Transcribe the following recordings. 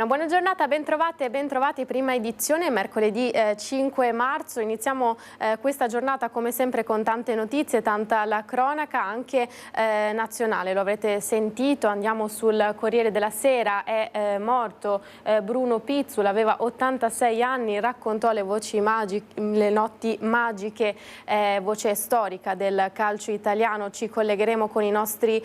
Buona giornata, bentrovate e bentrovati, prima edizione, mercoledì 5 marzo. Iniziamo questa giornata come sempre con tante notizie, tanta la cronaca anche nazionale. Lo avrete sentito, andiamo sul Corriere della Sera, è morto Bruno Pizzul, aveva 86 anni, raccontò le notti magiche, voce storica del calcio italiano. Ci collegheremo con i nostri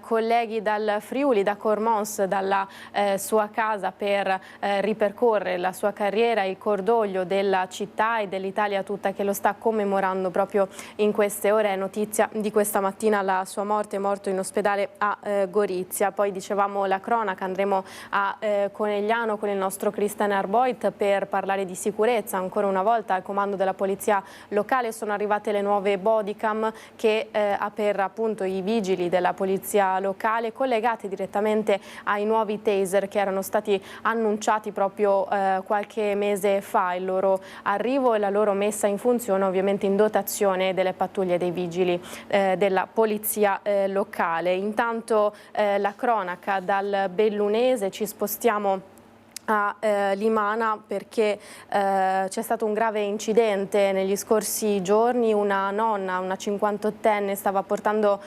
colleghi dal Friuli, da Cormons, dalla sua casa per ripercorrere la sua carriera, il cordoglio della città e dell'Italia tutta che lo sta commemorando proprio in queste ore. È notizia di questa mattina la sua morte, morto in ospedale a Gorizia. Poi dicevamo la cronaca, andremo a Conegliano con il nostro Christian Arboit per parlare di sicurezza. Ancora una volta al comando della polizia locale sono arrivate le nuove bodycam che per appunto i vigili della polizia locale, collegate direttamente ai nuovi taser che erano stati annunciati proprio qualche mese fa. Il loro arrivo e la loro messa in funzione ovviamente in dotazione delle pattuglie dei vigili della polizia locale. Intanto la cronaca dal Bellunese, ci spostiamo a Limana perché c'è stato un grave incidente negli scorsi giorni. Una nonna, una 58enne, stava portando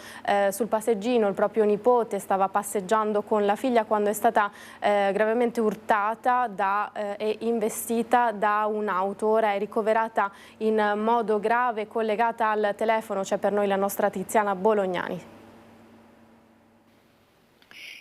sul passeggino il proprio nipote, stava passeggiando con la figlia quando è stata gravemente urtata e investita da un'auto. Ora è ricoverata in modo grave, collegata al telefono c'è per noi la nostra Tiziana Bolognani.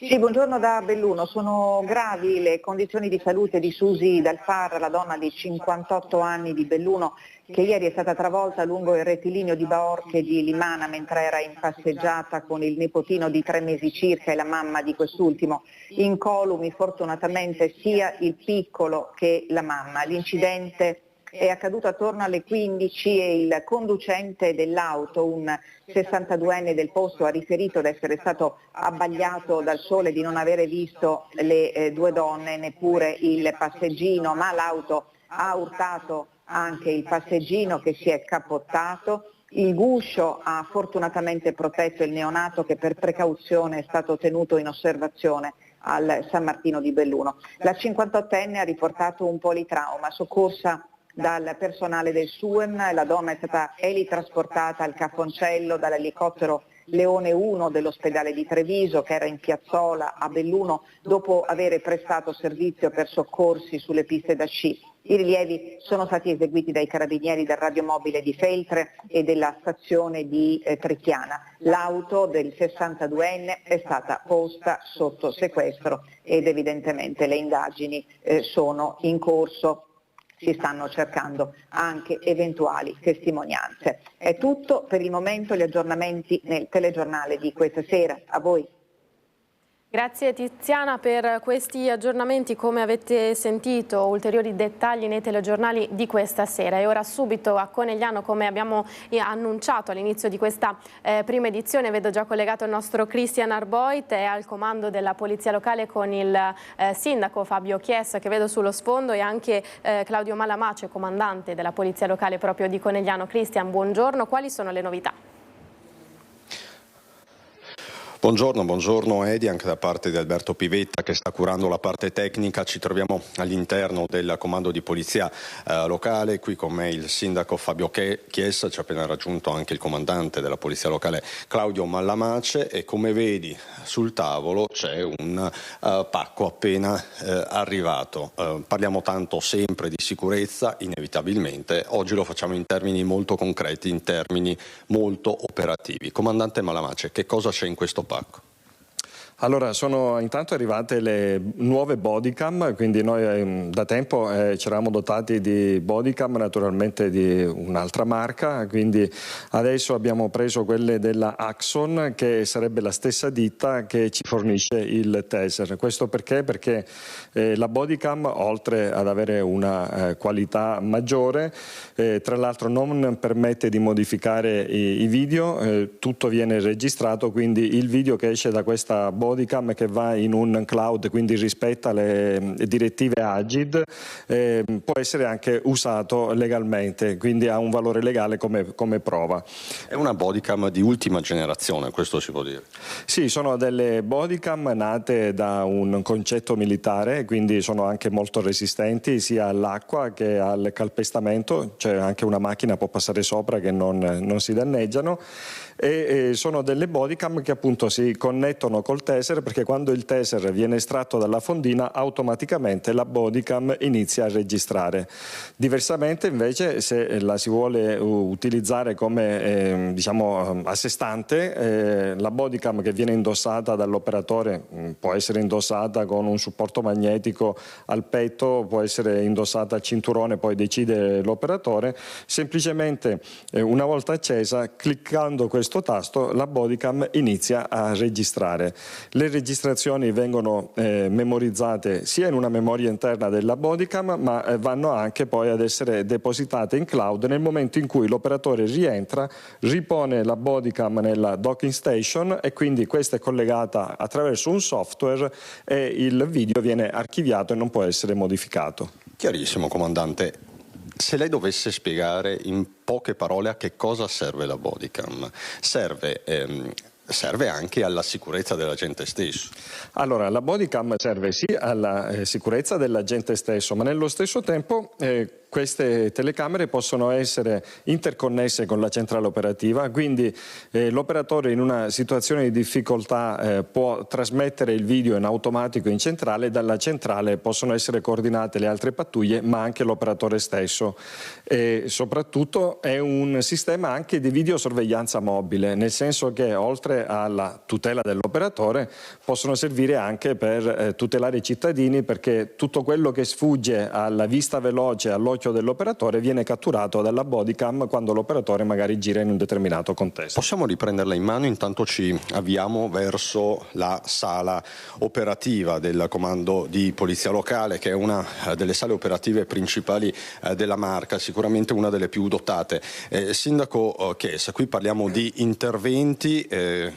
Sì, buongiorno da Belluno. Sono gravi le condizioni di salute di Susi Dal Far, la donna di 58 anni di Belluno, che ieri è stata travolta lungo il rettilineo di Baorche di Limana mentre era in passeggiata con il nipotino di 3 mesi circa e la mamma di quest'ultimo. Incolumi fortunatamente sia il piccolo che la mamma. L'incidente è accaduto attorno alle 15 e il conducente dell'auto, un 62enne del posto, ha riferito di essere stato abbagliato dal sole, di non avere visto le due donne, neppure il passeggino, ma l'auto ha urtato anche il passeggino che si è cappottato. Il guscio ha fortunatamente protetto il neonato che per precauzione è stato tenuto in osservazione al San Martino di Belluno. La 58enne ha riportato un politrauma, soccorsa dal personale del SUEM. La donna è stata elitrasportata al Cafoncello dall'elicottero Leone 1 dell'ospedale di Treviso, che era in piazzola a Belluno dopo aver prestato servizio per soccorsi sulle piste da sci. I rilievi sono stati eseguiti dai carabinieri del radiomobile di Feltre e della stazione di Trecchiana. L'auto del 62enne è stata posta sotto sequestro ed evidentemente le indagini sono in corso. Si stanno cercando anche eventuali testimonianze. È tutto per il momento, gli aggiornamenti nel telegiornale di questa sera. A voi. Grazie Tiziana per questi aggiornamenti. Come avete sentito, ulteriori dettagli nei telegiornali di questa sera. E ora subito a Conegliano, come abbiamo annunciato all'inizio di questa prima edizione, vedo già collegato il nostro Christian Arboit, è al comando della polizia locale con il sindaco Fabio Chiesa, che vedo sullo sfondo, e anche Claudio Malamace, comandante della polizia locale proprio di Conegliano. Christian, buongiorno, quali sono le novità? Buongiorno Edi, anche da parte di Alberto Pivetta che sta curando la parte tecnica. Ci troviamo all'interno del comando di polizia locale, qui con me il sindaco Fabio Chiesa, ci ha appena raggiunto anche il comandante della polizia locale Claudio Malamace, e come vedi sul tavolo c'è un pacco appena arrivato. Parliamo tanto sempre di sicurezza, inevitabilmente, oggi lo facciamo in termini molto concreti, in termini molto operativi. Comandante Malamace, che cosa c'è in questo pacco? Allora, sono intanto arrivate le nuove bodycam, quindi noi da tempo ci eravamo dotati di bodycam naturalmente di un'altra marca, quindi adesso abbiamo preso quelle della Axon, che sarebbe la stessa ditta che ci fornisce il taser. Questo perché? Perché la bodycam, oltre ad avere una qualità maggiore, tra l'altro non permette di modificare i video, tutto viene registrato, quindi il video che esce da questa bodycam bodycam che va in un cloud, quindi rispetta le direttive AGID, può essere anche usato legalmente, quindi ha un valore legale come prova. È una bodycam di ultima generazione, questo si può dire? Sì, sono delle bodycam nate da un concetto militare, quindi sono anche molto resistenti sia all'acqua che al calpestamento, cioè anche una macchina può passare sopra che non si danneggiano, e sono delle bodycam che appunto si connettono col taser, perché quando il taser viene estratto dalla fondina automaticamente la bodycam inizia a registrare. Diversamente invece, se la si vuole utilizzare come diciamo a sé stante, la bodycam che viene indossata dall'operatore può essere indossata con un supporto magnetico al petto, può essere indossata al cinturone, poi decide l'operatore. Semplicemente una volta accesa, cliccando questo tasto, la bodycam inizia a registrare. Le registrazioni vengono memorizzate sia in una memoria interna della bodycam, ma vanno anche poi ad essere depositate in cloud nel momento in cui l'operatore rientra, ripone la bodycam nella docking station e quindi questa è collegata attraverso un software e il video viene archiviato e non può essere modificato. Chiarissimo, comandante. Se lei dovesse spiegare in poche parole a che cosa serve la bodycam, serve anche alla sicurezza dell'agente stesso. Allora, la bodycam serve sì alla sicurezza dell'agente stesso, ma nello stesso tempo queste telecamere possono essere interconnesse con la centrale operativa, quindi l'operatore in una situazione di difficoltà può trasmettere il video in automatico in centrale, dalla centrale possono essere coordinate le altre pattuglie, ma anche l'operatore stesso. E soprattutto è un sistema anche di videosorveglianza mobile, nel senso che oltre alla tutela dell'operatore possono servire anche per tutelare i cittadini, perché tutto quello che sfugge alla vista veloce, all'occhio dell'operatore viene catturato dalla bodycam quando l'operatore magari gira in un determinato contesto. Possiamo riprenderla in mano, intanto ci avviamo verso la sala operativa del comando di polizia locale, che è una delle sale operative principali della marca, sicuramente una delle più dotate. Sindaco Chiesa, qui parliamo di interventi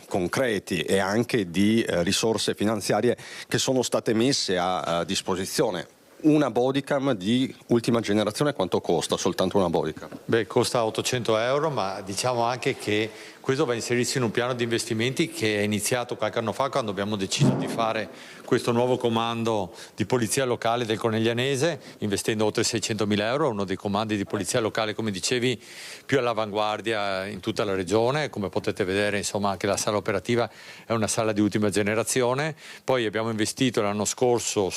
concreti e anche di risorse finanziarie che sono state messe a disposizione. Una bodycam di ultima generazione quanto costa soltanto una bodycam? Beh, costa 800 euro, ma diciamo anche che questo va a inserirsi in un piano di investimenti che è iniziato qualche anno fa, quando abbiamo deciso di fare questo nuovo comando di polizia locale del Coneglianese, investendo oltre 600.000 euro, uno dei comandi di polizia locale, come dicevi, più all'avanguardia in tutta la regione. Come potete vedere, insomma, anche la sala operativa è una sala di ultima generazione. Poi abbiamo investito l'anno scorso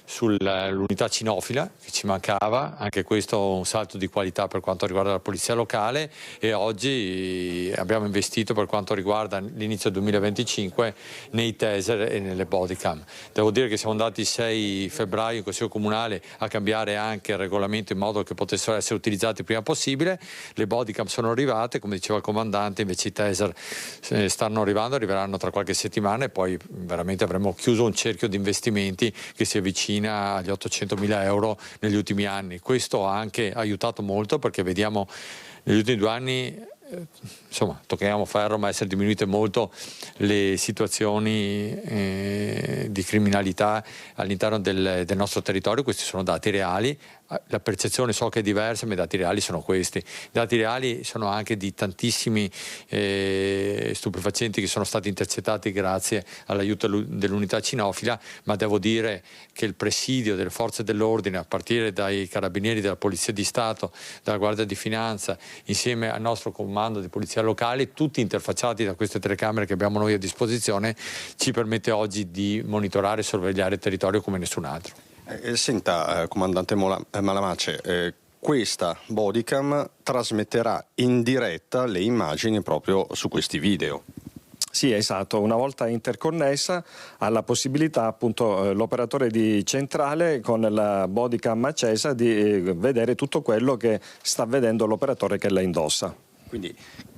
sull'unità cinofila che ci mancava, anche questo un salto di qualità per quanto riguarda la polizia locale, e oggi abbiamo investito per quanto riguarda l'inizio 2025 nei taser e nelle bodycam. Devo dire che siamo andati il 6 febbraio in Consiglio Comunale a cambiare anche il regolamento in modo che potessero essere utilizzati il prima possibile. Le bodycam sono arrivate, come diceva il comandante, invece i taser stanno arriveranno tra qualche settimana, e poi veramente avremo chiuso un cerchio di investimenti che si avvicina agli 800.000 euro negli ultimi anni. Questo ha anche aiutato molto, perché vediamo negli ultimi 2 anni, insomma, tocchiamo ferro, ma essere diminuite molto le situazioni di criminalità all'interno del nostro territorio. Questi sono dati reali. La percezione so che è diversa, ma i dati reali sono questi. I dati reali sono anche di tantissimi stupefacenti che sono stati intercettati grazie all'aiuto dell'unità cinofila, ma devo dire che il presidio delle forze dell'ordine, a partire dai carabinieri della Polizia di Stato, dalla Guardia di Finanza, insieme al nostro comando di polizia locale, tutti interfacciati da queste telecamere che abbiamo noi a disposizione, ci permette oggi di monitorare e sorvegliare il territorio come nessun altro. Senta, comandante Malamace, questa bodycam trasmetterà in diretta le immagini proprio su questi video. Sì, esatto. Una volta interconnessa ha la possibilità appunto l'operatore di centrale con la bodycam accesa di vedere tutto quello che sta vedendo l'operatore che la indossa. Quindi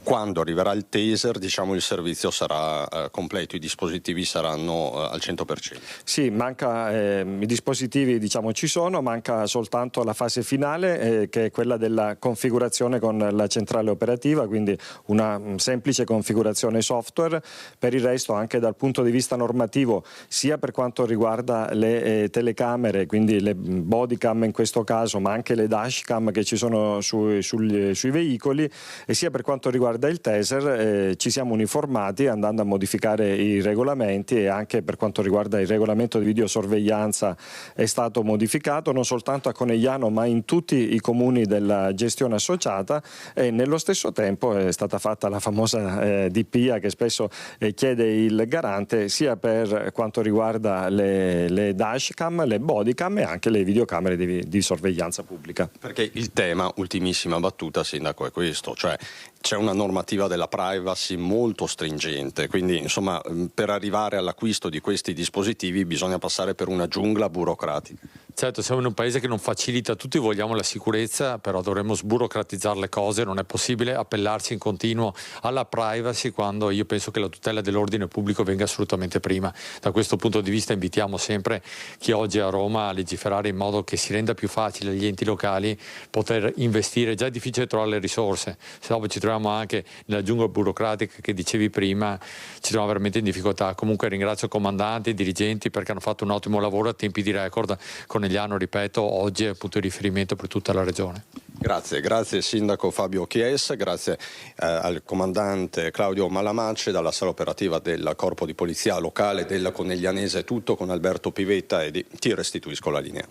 quando arriverà il taser, diciamo, il servizio sarà completo, i dispositivi saranno al 100%. Sì, i dispositivi, diciamo, ci sono, manca soltanto la fase finale che è quella della configurazione con la centrale operativa, quindi una semplice configurazione software. Per il resto, anche dal punto di vista normativo, sia per quanto riguarda le telecamere, quindi le bodycam in questo caso, ma anche le dashcam che ci sono sui veicoli, e sia per quanto riguarda il taser, ci siamo uniformati andando a modificare i regolamenti, e anche per quanto riguarda il regolamento di videosorveglianza è stato modificato non soltanto a Conegliano ma in tutti i comuni della gestione associata, e nello stesso tempo è stata fatta la famosa DPIA che spesso chiede il garante, sia per quanto riguarda le dashcam, le bodycam e anche le videocamere di sorveglianza pubblica. Perché il tema, ultimissima battuta, Sindaco, è questo, cioè c'è una normativa della privacy molto stringente, quindi insomma per arrivare all'acquisto di questi dispositivi bisogna passare per una giungla burocratica. Certo, siamo in un paese che non facilita, tutti vogliamo la sicurezza, però dovremmo sburocratizzare le cose, non è possibile appellarsi in continuo alla privacy quando io penso che la tutela dell'ordine pubblico venga assolutamente prima. Da questo punto di vista invitiamo sempre chi oggi è a Roma a legiferare in modo che si renda più facile agli enti locali poter investire. Già è difficile trovare le risorse, se dopo ci troviamo anche nella giungla burocratica che dicevi prima, ci troviamo veramente in difficoltà. Comunque ringrazio i comandanti, i dirigenti perché hanno fatto un ottimo lavoro a tempi di record. Conegliano, ripeto, oggi è punto di riferimento per tutta la regione. Grazie Sindaco Fabio Chies, grazie al comandante Claudio Malamace dalla sala operativa del Corpo di Polizia Locale della Coneglianese. Tutto con Alberto Pivetta e ti restituisco la linea.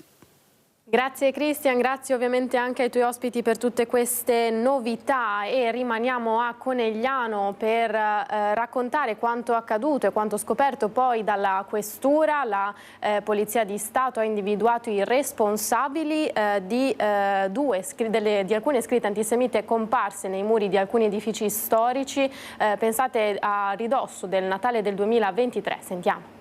Grazie Cristian, grazie ovviamente anche ai tuoi ospiti per tutte queste novità, e rimaniamo a Conegliano per raccontare quanto accaduto e quanto scoperto poi dalla Questura. La Polizia di Stato ha individuato i responsabili di alcune scritte antisemite comparse nei muri di alcuni edifici storici. Pensate, a ridosso del Natale del 2023. Sentiamo.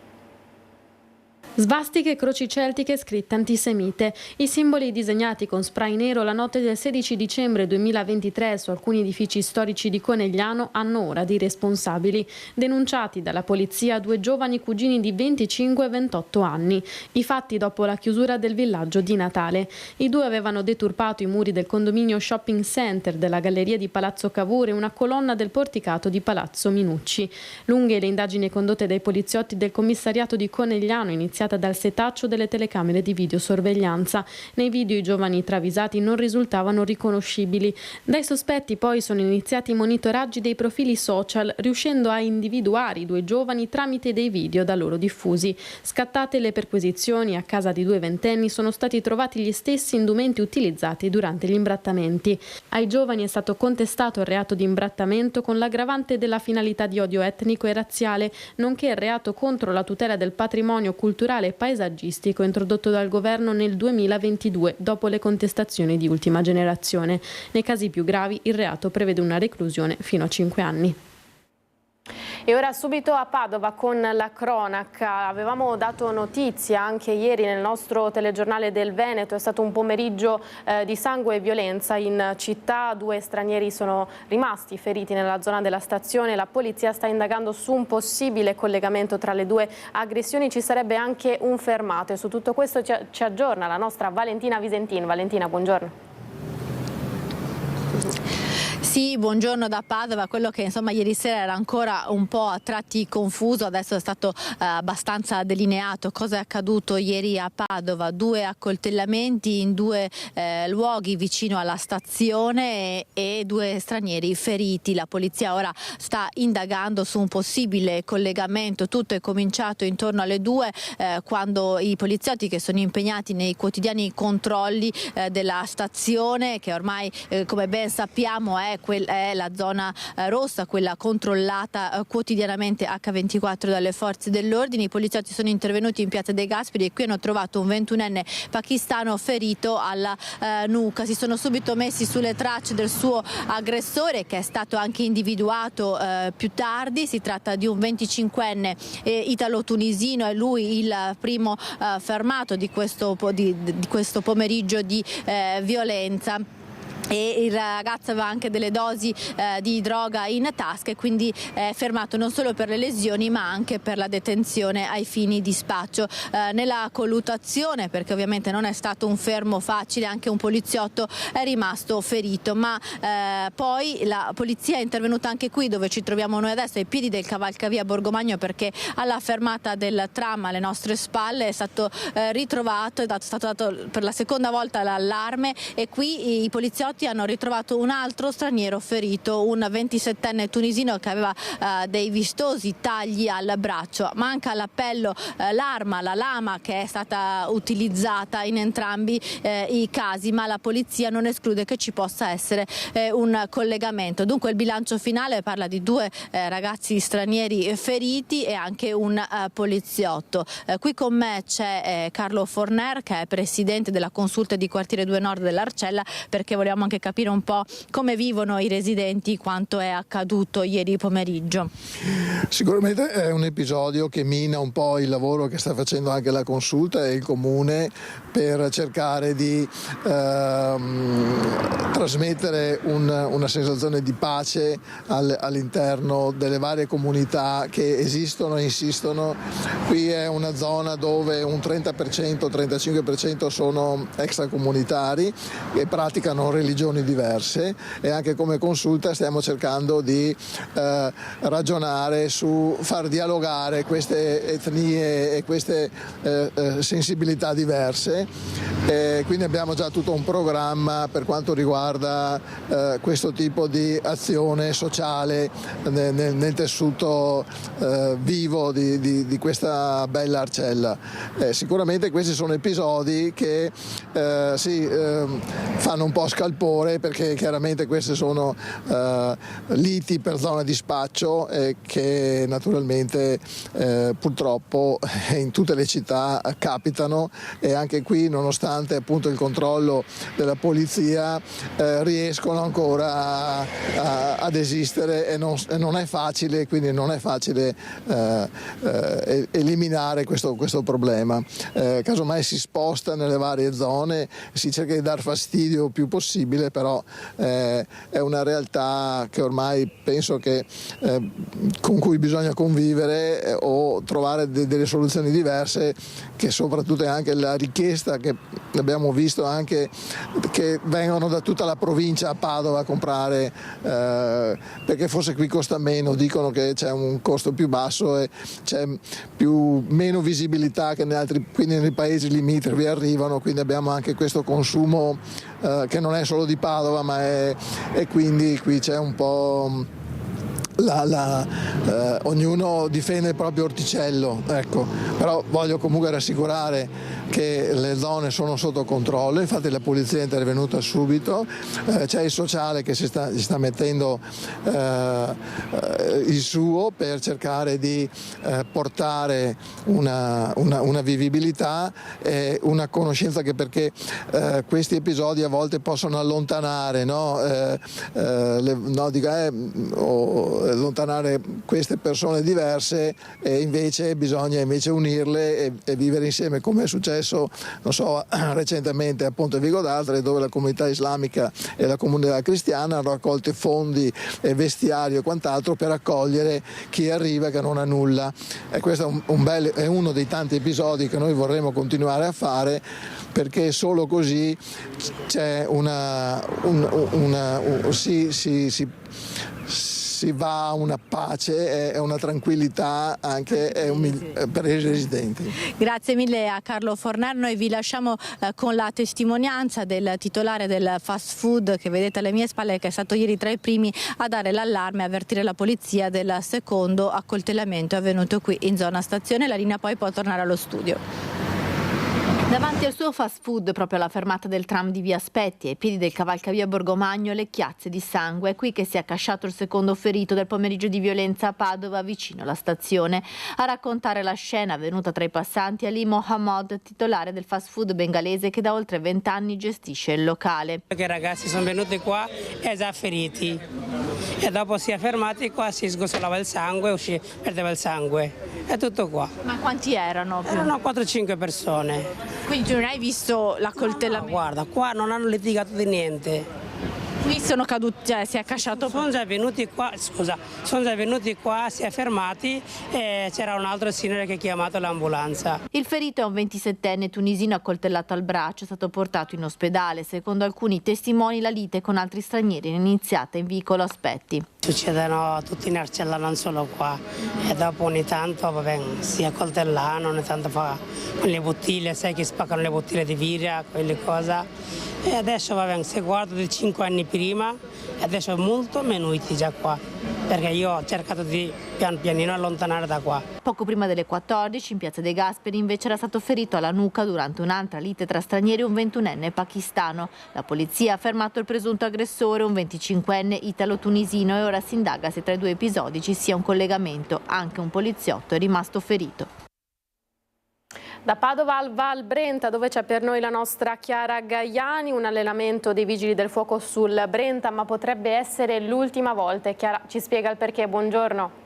Svastiche e croci celtiche scritte antisemite. I simboli disegnati con spray nero la notte del 16 dicembre 2023 su alcuni edifici storici di Conegliano hanno ora dei responsabili. Denunciati dalla polizia 2 giovani cugini di 25 e 28 anni. I fatti dopo la chiusura del villaggio di Natale. I due avevano deturpato i muri del condominio shopping center, della galleria di Palazzo Cavour e una colonna del porticato di Palazzo Minucci. Lunghe le indagini condotte dai poliziotti del commissariato di Conegliano, iniziate dal setaccio delle telecamere di videosorveglianza. Nei video i giovani travisati non risultavano riconoscibili. Dai sospetti poi sono iniziati i monitoraggi dei profili social, riuscendo a individuare i 2 giovani tramite dei video da loro diffusi. Scattate le perquisizioni, a casa di 2 ventenni sono stati trovati gli stessi indumenti utilizzati durante gli imbrattamenti. Ai giovani è stato contestato il reato di imbrattamento con l'aggravante della finalità di odio etnico e razziale, nonché il reato contro la tutela del patrimonio culturale e paesaggistico introdotto dal governo nel 2022 dopo le contestazioni di Ultima Generazione. Nei casi più gravi il reato prevede una reclusione fino a 5 anni. E ora subito a Padova con la cronaca. Avevamo dato notizia anche ieri nel nostro telegiornale del Veneto, è stato un pomeriggio di sangue e violenza in città. 2 stranieri sono rimasti feriti nella zona della stazione. La polizia sta indagando su un possibile collegamento tra le 2 aggressioni. Ci sarebbe anche un fermato, e su tutto questo ci aggiorna la nostra Valentina Visentin. Valentina, buongiorno. Sì, buongiorno da Padova. Quello che insomma ieri sera era ancora un po' a tratti confuso, adesso è stato abbastanza delineato. Cosa è accaduto ieri a Padova? 2 accoltellamenti in 2 luoghi vicino alla stazione e 2 stranieri feriti. La polizia ora sta indagando su un possibile collegamento. Tutto è cominciato intorno alle 2 quando i poliziotti, che sono impegnati nei quotidiani controlli della stazione, che ormai come ben sappiamo è la zona rossa, quella controllata quotidianamente H24 dalle forze dell'ordine. I poliziotti sono intervenuti in piazza dei Gasperi e qui hanno trovato un 21enne pakistano ferito alla nuca. Si sono subito messi sulle tracce del suo aggressore, che è stato anche individuato più tardi. Si tratta di un 25enne italo-tunisino, è lui il primo fermato di questo pomeriggio di violenza. e il ragazzo aveva anche delle dosi di droga in tasca e quindi è fermato non solo per le lesioni ma anche per la detenzione ai fini di spaccio. Nella colluttazione, perché ovviamente non è stato un fermo facile, anche un poliziotto è rimasto ferito, ma poi la polizia è intervenuta anche qui dove ci troviamo noi adesso, ai piedi del cavalcavia Borgomagno, perché alla fermata del tram alle nostre spalle è stato ritrovato, è stato dato per la seconda volta l'allarme e qui i poliziotti hanno ritrovato un altro straniero ferito, un 27enne tunisino che aveva dei vistosi tagli al braccio. Manca all'appello l'arma, la lama, che è stata utilizzata in entrambi i casi, ma la polizia non esclude che ci possa essere un collegamento. Dunque il bilancio finale parla di 2 ragazzi stranieri feriti e anche un poliziotto. Qui con me c'è Carlo Forner, che è presidente della consulta di quartiere 2 Nord dell'Arcella, perché vogliamo anche capire un po' come vivono i residenti quanto è accaduto ieri pomeriggio. Sicuramente è un episodio che mina un po' il lavoro che sta facendo anche la consulta e il comune per cercare di trasmettere una sensazione di pace all'interno delle varie comunità che esistono e insistono. Qui è una zona dove un 30%, 35% sono extracomunitari che praticano religioni diverse e anche come consulta stiamo cercando di ragionare su far dialogare queste etnie e queste sensibilità diverse. Quindi abbiamo già tutto un programma per quanto riguarda questo tipo di azione sociale nel tessuto vivo di questa bella Arcella. Sicuramente questi sono episodi che fanno un po' scalpore, perché chiaramente queste sono liti per zona di spaccio che naturalmente purtroppo in tutte le città capitano, e anche qui, nonostante appunto il controllo della polizia, riescono ancora ad esistere e non è facile, quindi non è facile eliminare questo problema. Casomai si sposta nelle varie zone, si cerca di dar fastidio più possibile, però è una realtà che ormai penso che con cui bisogna convivere o trovare delle soluzioni diverse, che soprattutto è anche la richiesta che abbiamo visto anche che vengono da tutta la provincia a Padova a comprare, perché forse qui costa meno, dicono che c'è un costo più basso e c'è meno visibilità che quindi nei paesi limitrofi arrivano, quindi abbiamo anche questo consumo che non è solo di Padova, ma e quindi qui c'è un po' ognuno difende il proprio orticello, ecco. Però voglio comunque rassicurare che le zone sono sotto controllo, infatti la polizia è intervenuta subito, c'è il sociale che si sta mettendo il suo per cercare di portare una vivibilità e una conoscenza, che perché questi episodi a volte possono allontanare, allontanare queste persone diverse, e invece bisogna unirle e vivere insieme, come è successo recentemente a Ponte Vigo d'Astra, dove la comunità islamica e la comunità cristiana hanno raccolto fondi e vestiario e quant'altro per accogliere chi arriva che non ha nulla, e questo è uno dei tanti episodi che noi vorremmo continuare a fare, perché solo così c'è si va a una pace e una tranquillità anche per i residenti. Grazie mille a Carlo Forner. Noi vi lasciamo con la testimonianza del titolare del fast food che vedete alle mie spalle, che è stato ieri tra i primi a dare l'allarme e avvertire la polizia del secondo accoltellamento avvenuto qui in zona stazione. La linea poi può tornare allo studio. Davanti al suo fast food, proprio alla fermata del tram di Via Aspetti, ai piedi del cavalcavia Borgomagno, le chiazze di sangue. È qui che si è accasciato il secondo ferito del pomeriggio di violenza a Padova, vicino alla stazione. A raccontare la scena avvenuta tra i passanti Ali Mohammad, titolare del fast food bengalese che da oltre 20 anni gestisce il locale. I ragazzi sono venuti qua e già feriti, e dopo si è fermati qua, si sgocciolava il sangue, perdeva il sangue, è tutto qua. Ma quanti erano? Erano 4-5 persone. Quindi non hai visto l'accoltellamento? No, guarda, qua non hanno litigato di niente. Qui sono caduti, cioè si è accasciato. Sono già venuti qua, si è fermati e c'era un altro signore che ha chiamato l'ambulanza. Il ferito è un 27enne tunisino accoltellato al braccio, è stato portato in ospedale. Secondo alcuni testimoni la lite con altri stranieri è iniziata in vicolo Aspetti. Succedono tutti in Arcella, non solo qua, e dopo ogni tanto si accoltellano, ogni tanto fa con le bottiglie, sai che spaccano le bottiglie di birra, quelle cose. E adesso se guardo di 5 anni prima, adesso è molto minuti già qua, perché io ho cercato di pian pianino allontanare da qua. Poco prima delle 14 in piazza dei Gasperi invece era stato ferito alla nuca durante un'altra lite tra stranieri un 21enne pakistano. La polizia ha fermato il presunto aggressore, un 25enne italo-tunisino, e ora si indaga se tra i due episodi ci sia un collegamento. Anche un poliziotto è rimasto ferito. Da Padova al Val Brenta, dove c'è per noi la nostra Chiara Gaiani, un allenamento dei Vigili del Fuoco sul Brenta, ma potrebbe essere l'ultima volta. Chiara ci spiega il perché. Buongiorno.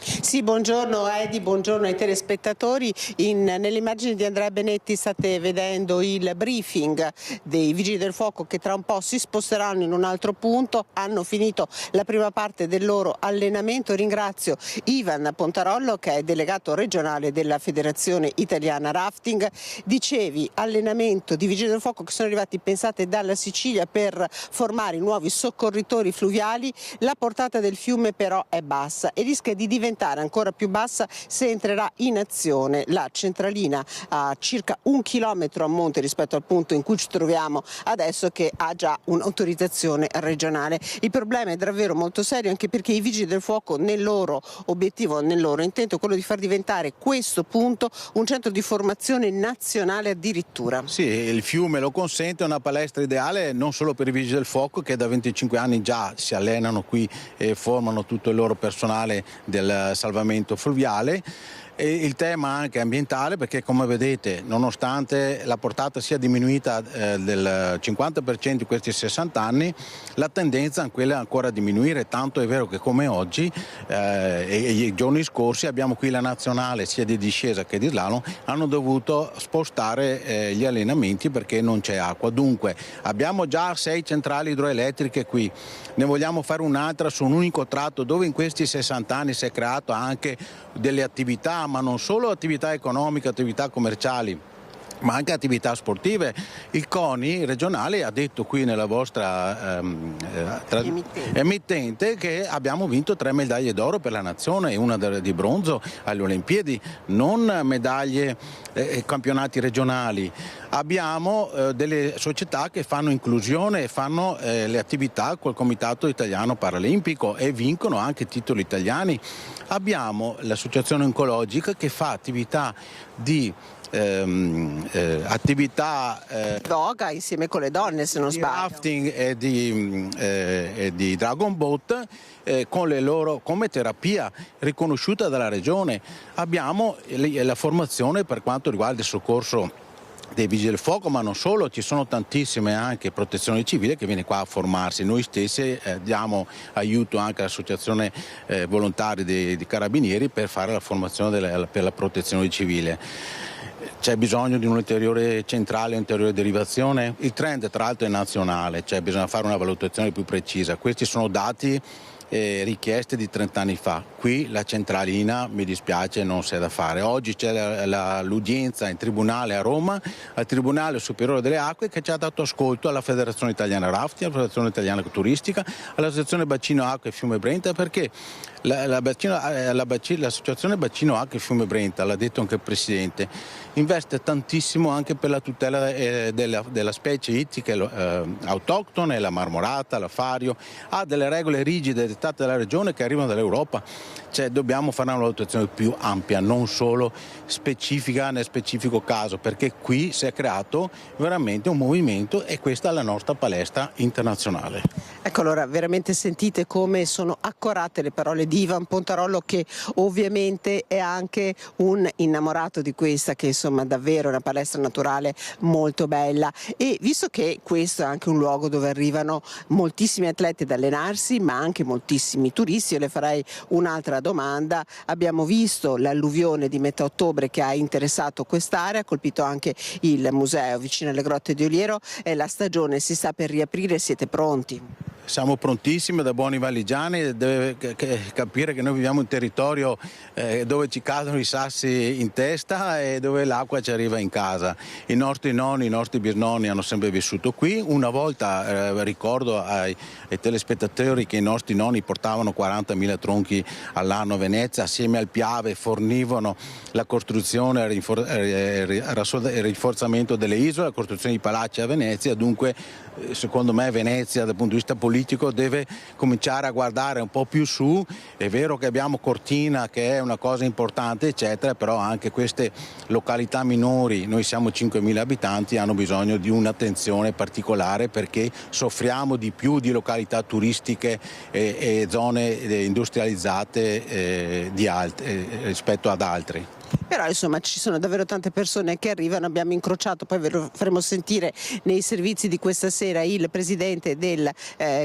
Sì, buongiorno Edi, buongiorno ai telespettatori. Nelle immagini di Andrea Benetti state vedendo il briefing dei Vigili del Fuoco che tra un po' si sposteranno in un altro punto. Hanno finito la prima parte del loro allenamento. Ringrazio Ivan Pontarollo, che è delegato regionale della Federazione Italiana Rafting. Dicevi, allenamento di Vigili del Fuoco che sono arrivati, pensate, dalla Sicilia per formare i nuovi soccorritori fluviali. La portata del fiume però è bassa e rischia di diventare ancora più bassa se entrerà in azione la centralina a circa 1 chilometro a monte rispetto al punto in cui ci troviamo adesso, che ha già un'autorizzazione regionale. Il problema è davvero molto serio, anche perché i Vigili del Fuoco nel loro obiettivo, nel loro intento è quello di far diventare questo punto un centro di formazione nazionale addirittura. Sì, il fiume lo consente, è una palestra ideale non solo per i Vigili del Fuoco che da 25 anni già si allenano qui e formano tutto il loro personale del salvamento fluviale. E il tema anche ambientale, perché come vedete, nonostante la portata sia diminuita del 50% in questi 60 anni, la tendenza è quella ancora a diminuire, tanto è vero che come oggi e i giorni scorsi abbiamo qui la nazionale sia di discesa che di slalom hanno dovuto spostare gli allenamenti perché non c'è acqua. Dunque abbiamo già 6 centrali idroelettriche qui, ne vogliamo fare un'altra su un unico tratto dove in questi 60 anni si è creato anche delle attività, ma non solo attività economiche, attività commerciali, ma anche attività sportive. Il CONI regionale ha detto qui nella vostra emittente che abbiamo vinto 3 medaglie d'oro per la nazione e una di bronzo alle Olimpiadi, non medaglie campionati regionali. Abbiamo delle società che fanno inclusione e fanno le attività col Comitato Italiano Paralimpico e vincono anche titoli italiani. Abbiamo l'associazione oncologica che fa attività di yoga insieme con le donne, se non sbaglio, rafting e di dragon boat con le loro come terapia riconosciuta dalla regione. Abbiamo la formazione per quanto riguarda il soccorso dei Vigili del Fuoco, ma non solo, ci sono tantissime anche protezione civile che viene qua a formarsi. Noi stessi diamo aiuto anche all'associazione volontari di carabinieri per fare la formazione per la protezione civile. C'è bisogno di un'ulteriore centrale, un'ulteriore derivazione. Il trend tra l'altro è nazionale, cioè bisogna fare una valutazione più precisa. Questi sono dati richieste di 30 anni fa. Qui la centralina, mi dispiace, non c'è da fare. Oggi c'è l'udienza in tribunale a Roma, al Tribunale Superiore delle Acque, che ci ha dato ascolto alla Federazione Italiana Rafting, alla Federazione Italiana Turistica, all'Associazione Bacino Acque e Fiume Brenta, perché l'associazione Bacino Acque e Fiume Brenta, l'ha detto anche il Presidente, investe tantissimo anche per la tutela della specie ittiche autoctone, la marmorata, la fario, ha delle regole rigide dettate dalla Regione che arrivano dall'Europa. Cioè dobbiamo fare una valutazione più ampia, non solo specifica nel specifico caso, perché qui si è creato veramente un movimento e questa è la nostra palestra internazionale. Ecco, allora veramente sentite come sono accorate le parole di Ivan Pontarollo, che ovviamente è anche un innamorato di questa, che insomma davvero è una palestra naturale molto bella. E visto che questo è anche un luogo dove arrivano moltissimi atleti ad allenarsi, ma anche moltissimi turisti, io le farei un'altra un'altra domanda. Abbiamo visto l'alluvione di metà ottobre che ha interessato quest'area, ha colpito anche il museo vicino alle Grotte di Oliero. La stagione si sta per riaprire, siete pronti? Siamo prontissimi da buoni valigiani, deve capire che noi viviamo in un territorio dove ci cadono i sassi in testa e dove l'acqua ci arriva in casa. I nostri nonni, i nostri bisnonni hanno sempre vissuto qui. Una volta ricordo ai telespettatori che i nostri nonni portavano 40.000 tronchi all'anno a Venezia, assieme al Piave fornivano la costruzione e il rinforzamento delle isole, la costruzione di palazzi a Venezia. Dunque secondo me Venezia dal punto di vista politico deve cominciare a guardare un po' più su. È vero che abbiamo Cortina che è una cosa importante eccetera, però anche queste località minori, noi siamo 5.000 abitanti, hanno bisogno di un'attenzione particolare perché soffriamo di più di località turistiche e zone industrializzate rispetto ad altri. Però insomma ci sono davvero tante persone che arrivano, abbiamo incrociato, poi ve lo faremo sentire nei servizi di questa sera, il presidente del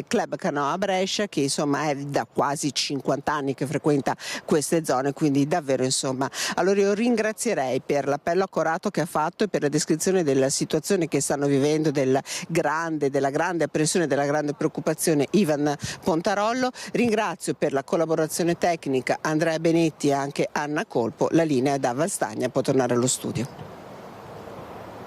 Club Canoa Brescia, che insomma è da quasi 50 anni che frequenta queste zone, quindi davvero insomma. Allora io ringrazierei per l'appello accorato che ha fatto e per la descrizione della situazione che stanno vivendo, della grande apprensione, della grande preoccupazione Ivan Pontarollo. Ringrazio per la collaborazione tecnica Andrea Benetti e anche Anna Colpo. La linea da Valstagna, può tornare allo studio.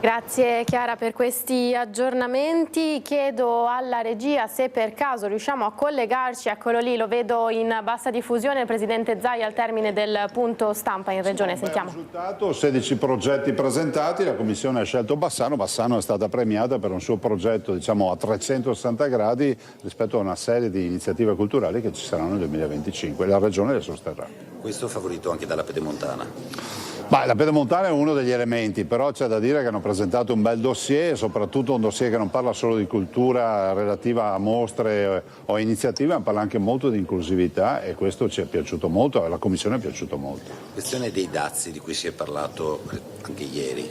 Grazie Chiara per questi aggiornamenti. Chiedo alla regia se per caso riusciamo a collegarci, eccolo lì, lo vedo in bassa diffusione, il presidente Zaia al termine del punto stampa in regione. Sentiamo. Risultato, 16 progetti presentati, la Commissione ha scelto Bassano. Bassano è stata premiata per un suo progetto a 360 gradi rispetto a una serie di iniziative culturali che ci saranno nel 2025. La regione le sosterrà. Questo favorito anche dalla Pedemontana? La Pedemontana è uno degli elementi, però c'è da dire che hanno presentato un bel dossier, soprattutto un dossier che non parla solo di cultura relativa a mostre o iniziative, ma parla anche molto di inclusività e questo ci è piaciuto molto, alla Commissione è piaciuto molto. Questione dei dazi di cui si è parlato anche ieri.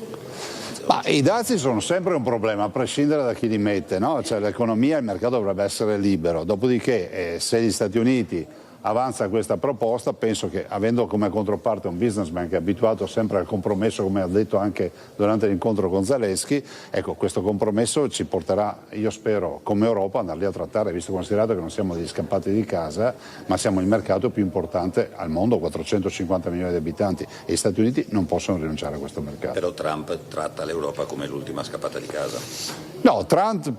I dazi sono sempre un problema, a prescindere da chi li mette, no? Cioè, l'economia e il mercato dovrebbe essere libero, dopodiché se gli Stati Uniti avanza questa proposta, penso che avendo come controparte un businessman che è abituato sempre al compromesso, come ha detto anche durante l'incontro con Zalewski, ecco, questo compromesso ci porterà, io spero, come Europa, andarli a trattare, visto considerato che non siamo degli scappati di casa, ma siamo il mercato più importante al mondo, 450 milioni di abitanti, e gli Stati Uniti non possono rinunciare a questo mercato. Però Trump tratta l'Europa come l'ultima scappata di casa. No, Trump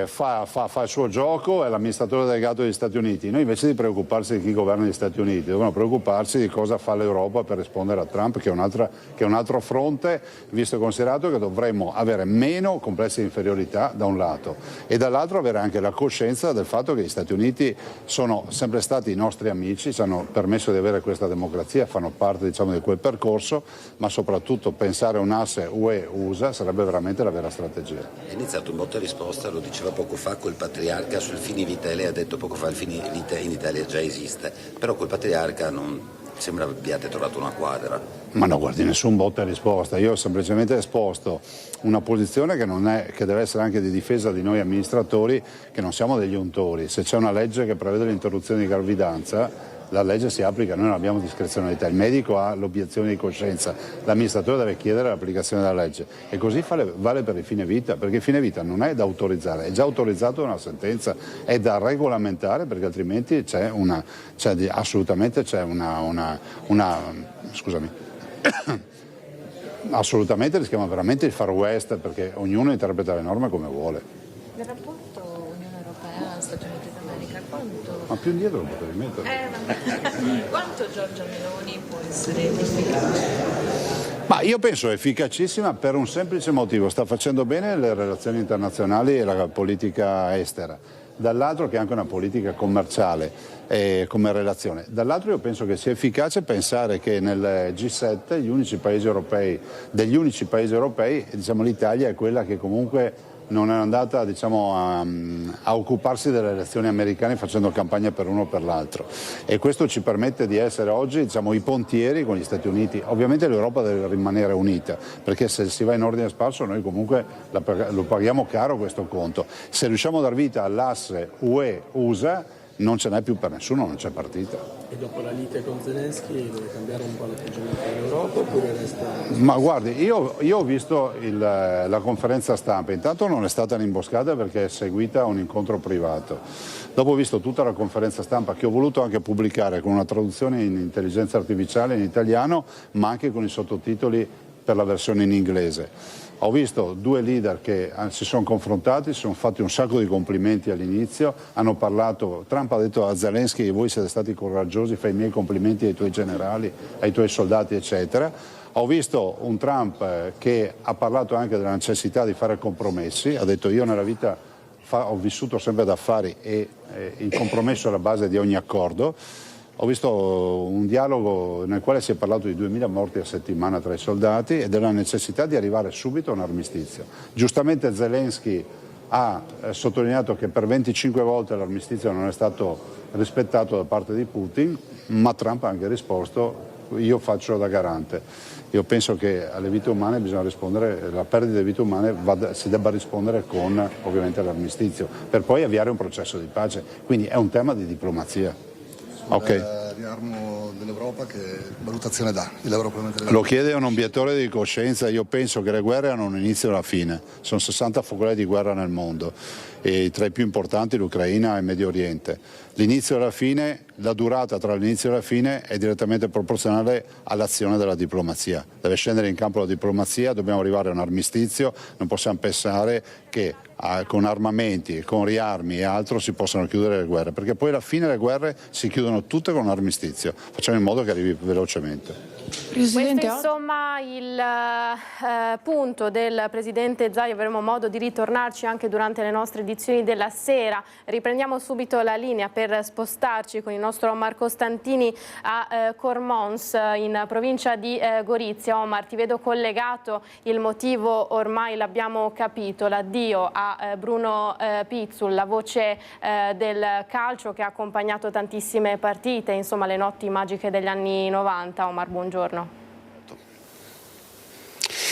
fa il suo gioco, è l'amministratore delegato degli Stati Uniti. Noi invece di preoccuparsi di chi governa gli Stati Uniti, devono preoccuparsi di cosa fa l'Europa per rispondere a Trump, che è un altro fronte, visto e considerato che dovremmo avere meno complessi di inferiorità da un lato e dall'altro avere anche la coscienza del fatto che gli Stati Uniti sono sempre stati i nostri amici, ci hanno permesso di avere questa democrazia, fanno parte di quel percorso, ma soprattutto pensare a un asse UE-USA sarebbe veramente la vera strategia. È iniziato un botta e risposta, lo diceva poco fa col patriarca sul fine vita, lei ha detto poco fa il fine vita in Italia già esiste, però col patriarca non sembra abbiate trovato una quadra. Ma no, guardi, nessun botta e risposta, io ho semplicemente esposto una posizione che deve essere anche di difesa di noi amministratori, che non siamo degli untori. Se c'è una legge che prevede l'interruzione di gravidanza, la legge si applica, noi non abbiamo discrezionalità, il medico ha l'obiezione di coscienza, l'amministratore deve chiedere l'applicazione della legge e così vale per il fine vita, perché il fine vita non è da autorizzare, è già autorizzato da una sentenza, è da regolamentare, perché altrimenti assolutamente rischiamo veramente il far west, perché ognuno interpreta le norme come vuole. Il rapporto Unione Europea, Stati Uniti d'America, quanto? Ma più indietro lo potevi mettere. Quanto Giorgia Meloni può essere efficace? Ma io penso efficacissima per un semplice motivo, sta facendo bene le relazioni internazionali e la politica estera, dall'altro che è anche una politica commerciale come relazione. Dall'altro io penso che sia efficace pensare che nel G7 degli unici paesi europei, l'Italia è quella che comunque non è andata a occuparsi delle elezioni americane facendo campagna per uno o per l'altro, e questo ci permette di essere oggi i pontieri con gli Stati Uniti. Ovviamente l'Europa deve rimanere unita, perché se si va in ordine sparso noi comunque lo paghiamo caro questo conto. Se riusciamo a dar vita all'asse UE-USA non ce n'è più per nessuno, non c'è partita. E dopo la lite con Zelensky deve cambiare un po' l'atteggiamento dell'Europa oppure resta? Ma guardi, io ho visto la conferenza stampa, intanto non è stata un'imboscata perché è seguita a un incontro privato. Dopo ho visto tutta la conferenza stampa che ho voluto anche pubblicare con una traduzione in intelligenza artificiale in italiano, ma anche con i sottotitoli per la versione in inglese. Ho visto due leader che si sono confrontati, si sono fatti un sacco di complimenti all'inizio, hanno parlato, Trump ha detto a Zelensky che voi siete stati coraggiosi, fai i miei complimenti ai tuoi generali, ai tuoi soldati eccetera. Ho visto un Trump che ha parlato anche della necessità di fare compromessi, ha detto io nella vita ho vissuto sempre ad affari e il compromesso è la base di ogni accordo. Ho visto un dialogo nel quale si è parlato di 2000 morti a settimana tra i soldati e della necessità di arrivare subito a un armistizio. Giustamente Zelensky ha sottolineato che per 25 volte l'armistizio non è stato rispettato da parte di Putin, ma Trump ha anche risposto io faccio da garante. Io penso che alle vite umane bisogna rispondere, alla perdita di vite umane si debba rispondere con ovviamente l'armistizio, per poi avviare un processo di pace. Quindi è un tema di diplomazia. Il riarmo dell'Europa, che valutazione dà? Lo chiede un obiettore di coscienza. Io penso che le guerre hanno un inizio e una fine, sono 60 focolai di guerra nel mondo e tra i più importanti l'Ucraina e il Medio Oriente. L'inizio e la fine, la durata tra l'inizio e la fine è direttamente proporzionale all'azione della diplomazia. Deve scendere in campo la diplomazia, dobbiamo arrivare a un armistizio, non possiamo pensare che con armamenti, con riarmi e altro si possano chiudere le guerre, perché poi alla fine le guerre si chiudono tutte con un armistizio, facciamo in modo che arrivi velocemente. Questo insomma il punto del Presidente Zaia, avremo modo di ritornarci anche durante le nostre edizioni della sera. Riprendiamo subito la linea per spostarci con il nostro Omar Costantini a Cormons in provincia di Gorizia. Omar, ti vedo collegato, il motivo ormai l'abbiamo capito, l'addio a Bruno Pizzul, la voce del calcio che ha accompagnato tantissime partite, insomma le notti magiche degli anni 90. Omar, buongiorno.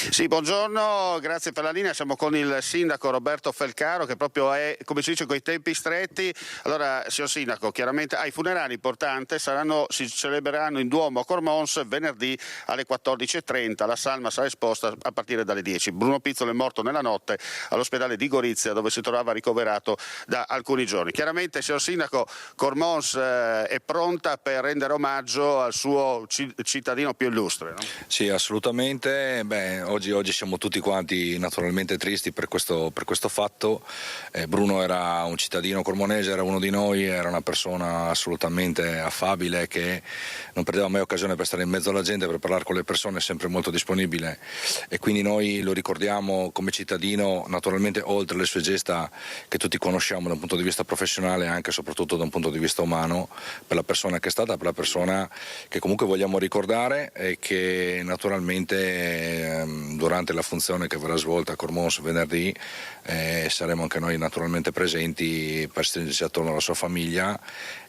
Sì, buongiorno, grazie per la linea. Siamo con il sindaco Roberto Felcaro che proprio è, come si dice, con i tempi stretti. Allora, signor sindaco, chiaramente i funerali importanti si celebreranno in Duomo a Cormons venerdì alle 14:30. La salma sarà esposta a partire dalle 10. Bruno Pizzul è morto nella notte all'ospedale di Gorizia, dove si trovava ricoverato da alcuni giorni. Chiaramente, signor sindaco, Cormons è pronta per rendere omaggio al suo cittadino più illustre, no? Sì, assolutamente. Oggi siamo tutti quanti naturalmente tristi per questo fatto. Bruno era un cittadino cormonese, era uno di noi, era una persona assolutamente affabile che non perdeva mai occasione per stare in mezzo alla gente, per parlare con le persone, sempre molto disponibile, e quindi noi lo ricordiamo come cittadino, naturalmente oltre le sue gesta che tutti conosciamo da un punto di vista professionale e anche e soprattutto da un punto di vista umano, per la persona che è stata, per la persona che comunque vogliamo ricordare e che naturalmente durante la funzione che verrà svolta a Cormons venerdì saremo anche noi naturalmente presenti per stringerci attorno alla sua famiglia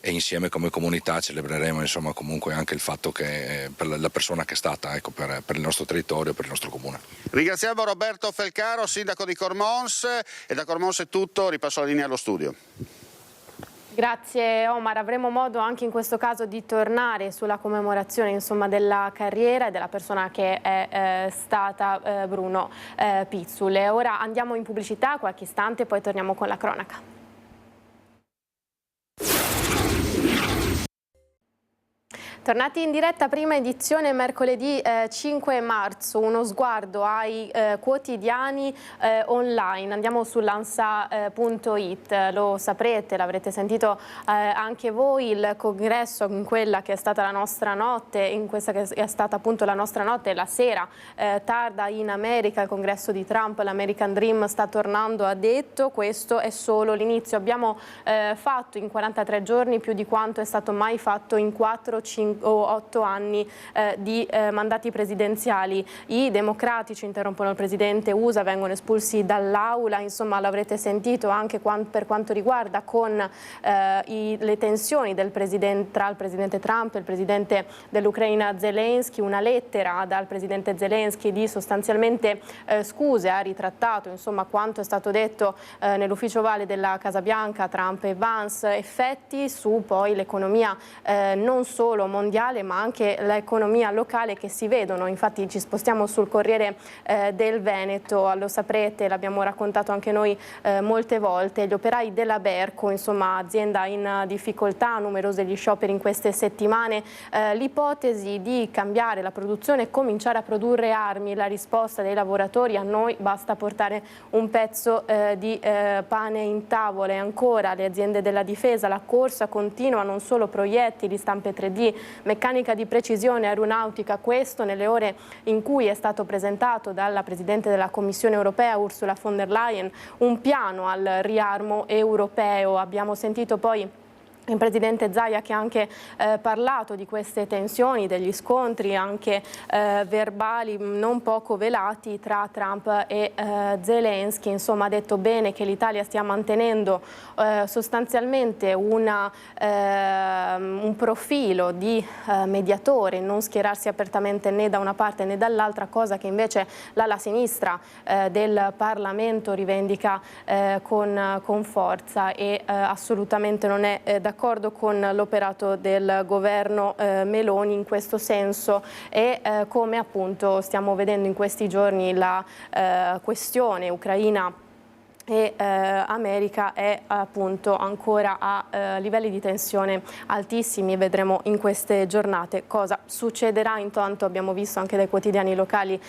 e insieme come comunità celebreremo insomma comunque anche il fatto che per la persona che è stata, ecco, per il nostro territorio, per il nostro comune. Ringraziamo Roberto Felcaro, sindaco di Cormons, e da Cormons è tutto, ripasso la linea allo studio. Grazie Omar, avremo modo anche in questo caso di tornare sulla commemorazione insomma, della carriera e della persona che è stata Bruno Pizzul. E ora andiamo in pubblicità qualche istante e poi torniamo con la cronaca. Tornati in diretta, prima edizione mercoledì 5 marzo, uno sguardo ai quotidiani online. Andiamo sull'ansa.it, lo saprete, l'avrete sentito anche voi, il congresso in quella che è stata la nostra notte, in questa che è stata appunto la nostra notte, la sera tarda in America, il congresso di Trump, l'American Dream sta tornando, ha detto, questo è solo l'inizio. Abbiamo fatto in 43 giorni più di quanto è stato mai fatto in 4-5 8 anni di mandati presidenziali. I democratici interrompono il presidente USA, vengono espulsi dall'aula, insomma l'avrete sentito anche per quanto riguarda con le tensioni tra il presidente Trump e il presidente dell'Ucraina Zelensky, una lettera dal presidente Zelensky di sostanzialmente scuse, ha ritrattato insomma quanto è stato detto nell'ufficio ovale della Casa Bianca, Trump e Vance, effetti su poi l'economia non solo mondiale ma anche l'economia locale che si vedono. Infatti ci spostiamo sul Corriere del Veneto, lo saprete, l'abbiamo raccontato anche noi molte volte, gli operai della Berco, insomma azienda in difficoltà, numerosi gli scioperi in queste settimane, l'ipotesi di cambiare la produzione e cominciare a produrre armi, la risposta dei lavoratori: a noi basta portare un pezzo di pane in tavola. E ancora le aziende della difesa, la corsa continua, non solo proiettili, stampe 3D, meccanica di precisione, aeronautica, questo nelle ore in cui è stato presentato dalla Presidente della Commissione europea Ursula von der Leyen un piano al riarmo europeo. Abbiamo sentito poi il presidente Zaia che ha anche parlato di queste tensioni, degli scontri anche verbali non poco velati tra Trump e Zelensky. Insomma ha detto bene che l'Italia stia mantenendo sostanzialmente un profilo di mediatore, non schierarsi apertamente né da una parte né dall'altra, cosa che invece l'ala sinistra del Parlamento rivendica con forza e assolutamente non è d'accordo con l'operato del governo Meloni in questo senso. E come appunto stiamo vedendo in questi giorni la questione ucraina e America è appunto ancora a livelli di tensione altissimi, e vedremo in queste giornate cosa succederà. Intanto abbiamo visto anche dai quotidiani locali,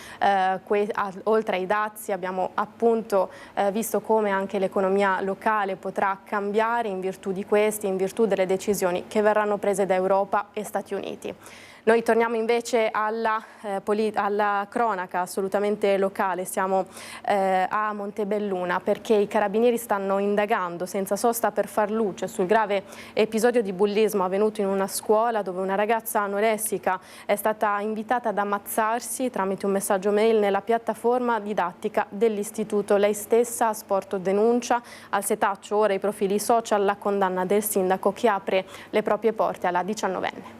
oltre ai dazi, abbiamo appunto visto come anche l'economia locale potrà cambiare in virtù di questi, in virtù delle decisioni che verranno prese da Europa e Stati Uniti. Noi torniamo invece alla cronaca assolutamente locale, siamo a Montebelluna perché i carabinieri stanno indagando senza sosta per far luce sul grave episodio di bullismo avvenuto in una scuola dove una ragazza anoressica è stata invitata ad ammazzarsi tramite un messaggio mail nella piattaforma didattica dell'istituto. Lei stessa ha sporto denuncia, al setaccio ora i profili social, la condanna del sindaco che apre le proprie porte alla 19enne.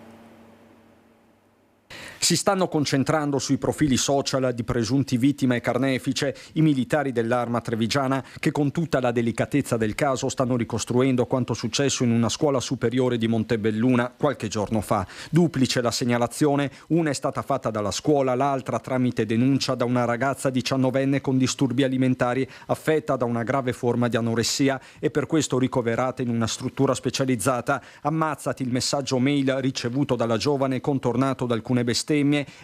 Si stanno concentrando sui profili social di presunti vittime e carnefice i militari dell'Arma trevigiana che con tutta la delicatezza del caso stanno ricostruendo quanto successo in una scuola superiore di Montebelluna qualche giorno fa. Duplice la segnalazione, una è stata fatta dalla scuola, l'altra tramite denuncia da una ragazza 19enne con disturbi alimentari affetta da una grave forma di anoressia e per questo ricoverata in una struttura specializzata. Ammazzati il messaggio mail ricevuto dalla giovane contornato da alcune bestemmie,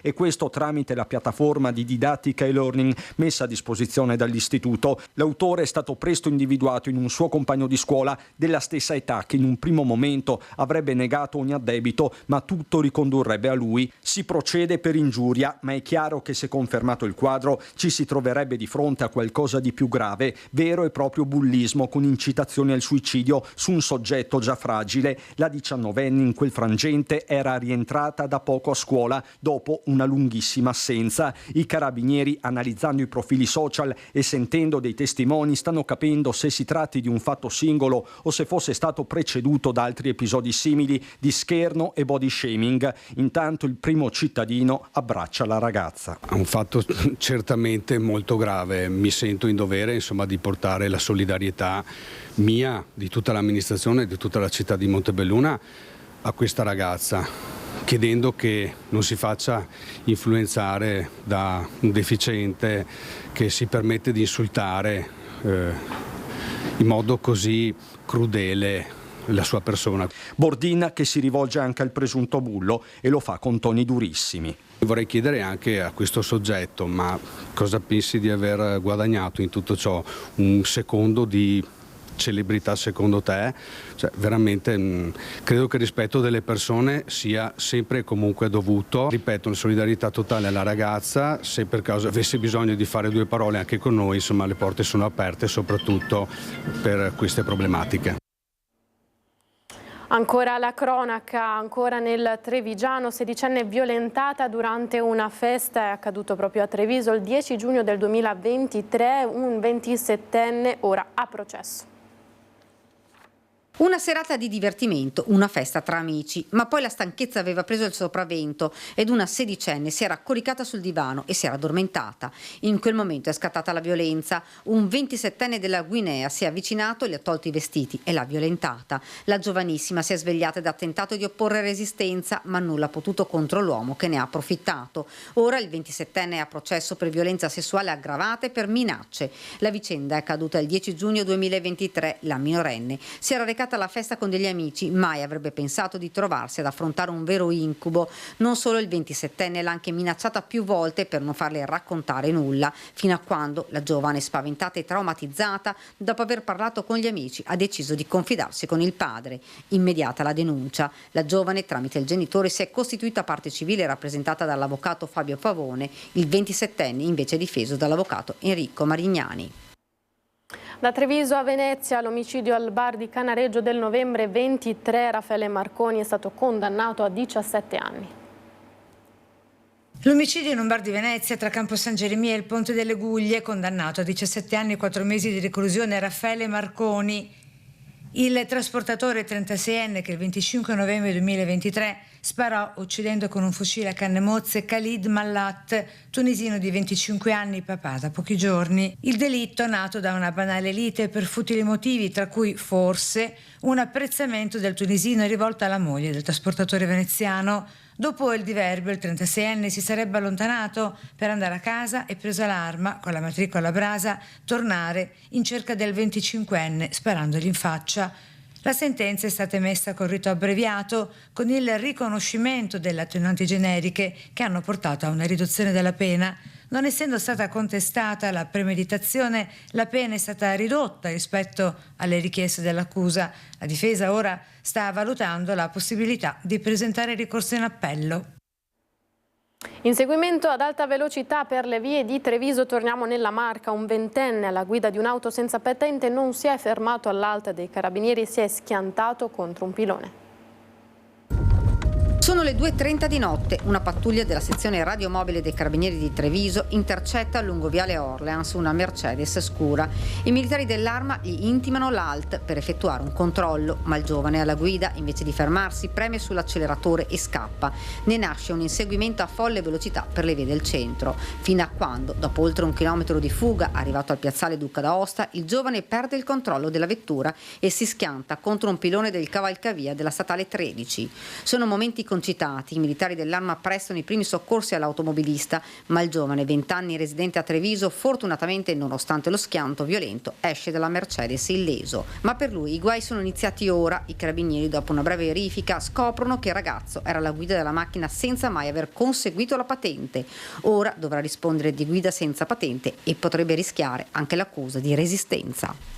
e questo tramite la piattaforma di didattica e learning messa a disposizione dall'istituto. L'autore è stato presto individuato in un suo compagno di scuola della stessa età che in un primo momento avrebbe negato ogni addebito, ma tutto ricondurrebbe a lui. Si procede per ingiuria, ma è chiaro che se confermato il quadro ci si troverebbe di fronte a qualcosa di più grave, vero e proprio bullismo con incitazioni al suicidio su un soggetto già fragile. La 19enne in quel frangente era rientrata da poco a scuola dopo una lunghissima assenza. I carabinieri, analizzando i profili social e sentendo dei testimoni, stanno capendo se si tratti di un fatto singolo o se fosse stato preceduto da altri episodi simili di scherno e body shaming. Intanto il primo cittadino abbraccia la ragazza. È un fatto certamente molto grave, mi sento in dovere di portare la solidarietà mia, di tutta l'amministrazione, di tutta la città di Montebelluna a questa ragazza, chiedendo che non si faccia influenzare da un deficiente che si permette di insultare in modo così crudele la sua persona. Bordin che si rivolge anche al presunto bullo e lo fa con toni durissimi. Vorrei chiedere anche a questo soggetto, ma cosa pensi di aver guadagnato in tutto ciò? Un secondo di celebrità secondo te? Veramente credo che il rispetto delle persone sia sempre e comunque dovuto. Ripeto, una solidarietà totale alla ragazza, se per caso avesse bisogno di fare due parole anche con noi, le porte sono aperte soprattutto per queste problematiche. Ancora la cronaca, ancora nel Trevigiano, sedicenne violentata durante una festa, è accaduto proprio a Treviso il 10 giugno del 2023, un 27enne ora a processo. Una serata di divertimento, una festa tra amici, ma poi la stanchezza aveva preso il sopravvento ed una sedicenne si era coricata sul divano e si era addormentata. In quel momento è scattata la violenza. Un 27enne della Guinea si è avvicinato, le ha tolto i vestiti e l'ha violentata. La giovanissima si è svegliata ed ha tentato di opporre resistenza, ma nulla ha potuto contro l'uomo che ne ha approfittato. Ora il 27enne è a processo per violenza sessuale aggravata e per minacce. La vicenda è accaduta il 10 giugno 2023. La minorenne si era recata alla festa con degli amici, mai avrebbe pensato di trovarsi ad affrontare un vero incubo. Non solo il 27enne l'ha anche minacciata più volte per non farle raccontare nulla, fino a quando la giovane, spaventata e traumatizzata, dopo aver parlato con gli amici, ha deciso di confidarsi con il padre. Immediata la denuncia. La giovane, tramite il genitore, si è costituita parte civile rappresentata dall'avvocato Fabio Pavone, il 27enne invece difeso dall'avvocato Enrico Marignani. Da Treviso a Venezia, l'omicidio al bar di Canareggio del novembre 23, Raffaele Marconi è stato condannato a 17 anni. L'omicidio in un bar di Venezia tra Campo San Geremia e il Ponte delle Guglie, condannato a 17 anni e 4 mesi di reclusione Raffaele Marconi. Il trasportatore 36enne che il 25 novembre 2023 sparò uccidendo con un fucile a canne mozze Khalid Mallat, tunisino di 25 anni, papà da pochi giorni. Il delitto, nato da una banale lite per futili motivi, tra cui forse un apprezzamento del tunisino rivolto alla moglie del trasportatore veneziano. Dopo il diverbio, il 36enne si sarebbe allontanato per andare a casa e, presa l'arma, con la matricola a brasa, tornare in cerca del 25enne, sparandogli in faccia. La sentenza è stata emessa con rito abbreviato, con il riconoscimento delle attenuanti generiche che hanno portato a una riduzione della pena. Non essendo stata contestata la premeditazione, la pena è stata ridotta rispetto alle richieste dell'accusa. La difesa ora sta valutando la possibilità di presentare ricorso in appello. Inseguimento ad alta velocità per le vie di Treviso, torniamo nella Marca. Un ventenne alla guida di un'auto senza patente non si è fermato all'alta dei carabinieri e si è schiantato contro un pilone. Sono le 2:30 di notte. Una pattuglia della sezione radiomobile dei Carabinieri di Treviso intercetta lungo Viale Orleans una Mercedes scura. I militari dell'Arma gli intimano l'alt per effettuare un controllo, ma il giovane alla guida, invece di fermarsi, preme sull'acceleratore e scappa. Ne nasce un inseguimento a folle velocità per le vie del centro, fino a quando, dopo oltre 1 chilometro di fuga, arrivato al piazzale Duca d'Aosta, il giovane perde il controllo della vettura e si schianta contro un pilone del cavalcavia della statale 13. Sono momenti concitati, i militari dell'Arma prestano i primi soccorsi all'automobilista, ma il giovane, 20 anni, residente a Treviso, fortunatamente, nonostante lo schianto violento, esce dalla Mercedes illeso. Ma per lui i guai sono iniziati ora. I carabinieri, dopo una breve verifica, scoprono che il ragazzo era alla guida della macchina senza mai aver conseguito la patente. Ora dovrà rispondere di guida senza patente e potrebbe rischiare anche l'accusa di resistenza.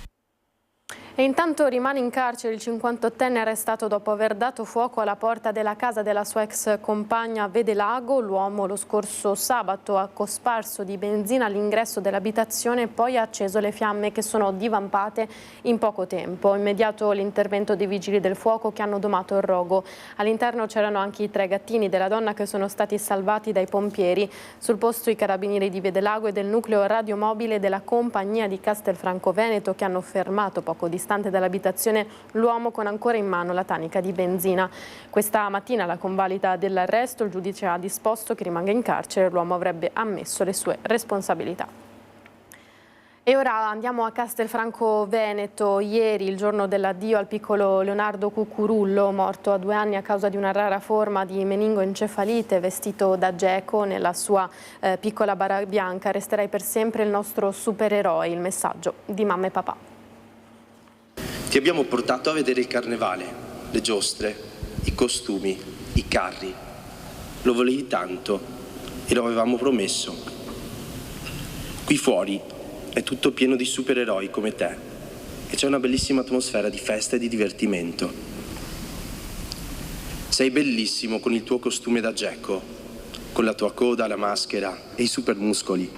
E intanto rimane in carcere il 58enne arrestato dopo aver dato fuoco alla porta della casa della sua ex compagna a Vedelago. L'uomo lo scorso sabato ha cosparso di benzina all'ingresso dell'abitazione e poi ha acceso le fiamme che sono divampate in poco tempo. Immediato l'intervento dei vigili del fuoco che hanno domato il rogo. All'interno c'erano anche i 3 gattini della donna che sono stati salvati dai pompieri. Sul posto i carabinieri di Vedelago e del nucleo radiomobile della compagnia di Castelfranco Veneto che hanno fermato poco distante dall'abitazione l'uomo con ancora in mano la tanica di benzina. Questa mattina, alla convalida dell'arresto, il giudice ha disposto che rimanga in carcere. L'uomo avrebbe ammesso le sue responsabilità. E ora andiamo a Castelfranco Veneto. Ieri, il giorno dell'addio al piccolo Leonardo Cucurullo, morto a 2 anni a causa di una rara forma di meningoencefalite, vestito da geco nella sua piccola bara bianca. Resterai per sempre il nostro supereroe, il messaggio di mamma e papà. Ti abbiamo portato a vedere il carnevale, le giostre, i costumi, i carri. Lo volevi tanto e lo avevamo promesso. Qui fuori è tutto pieno di supereroi come te e c'è una bellissima atmosfera di festa e di divertimento. Sei bellissimo con il tuo costume da geco, con la tua coda, la maschera e i super muscoli.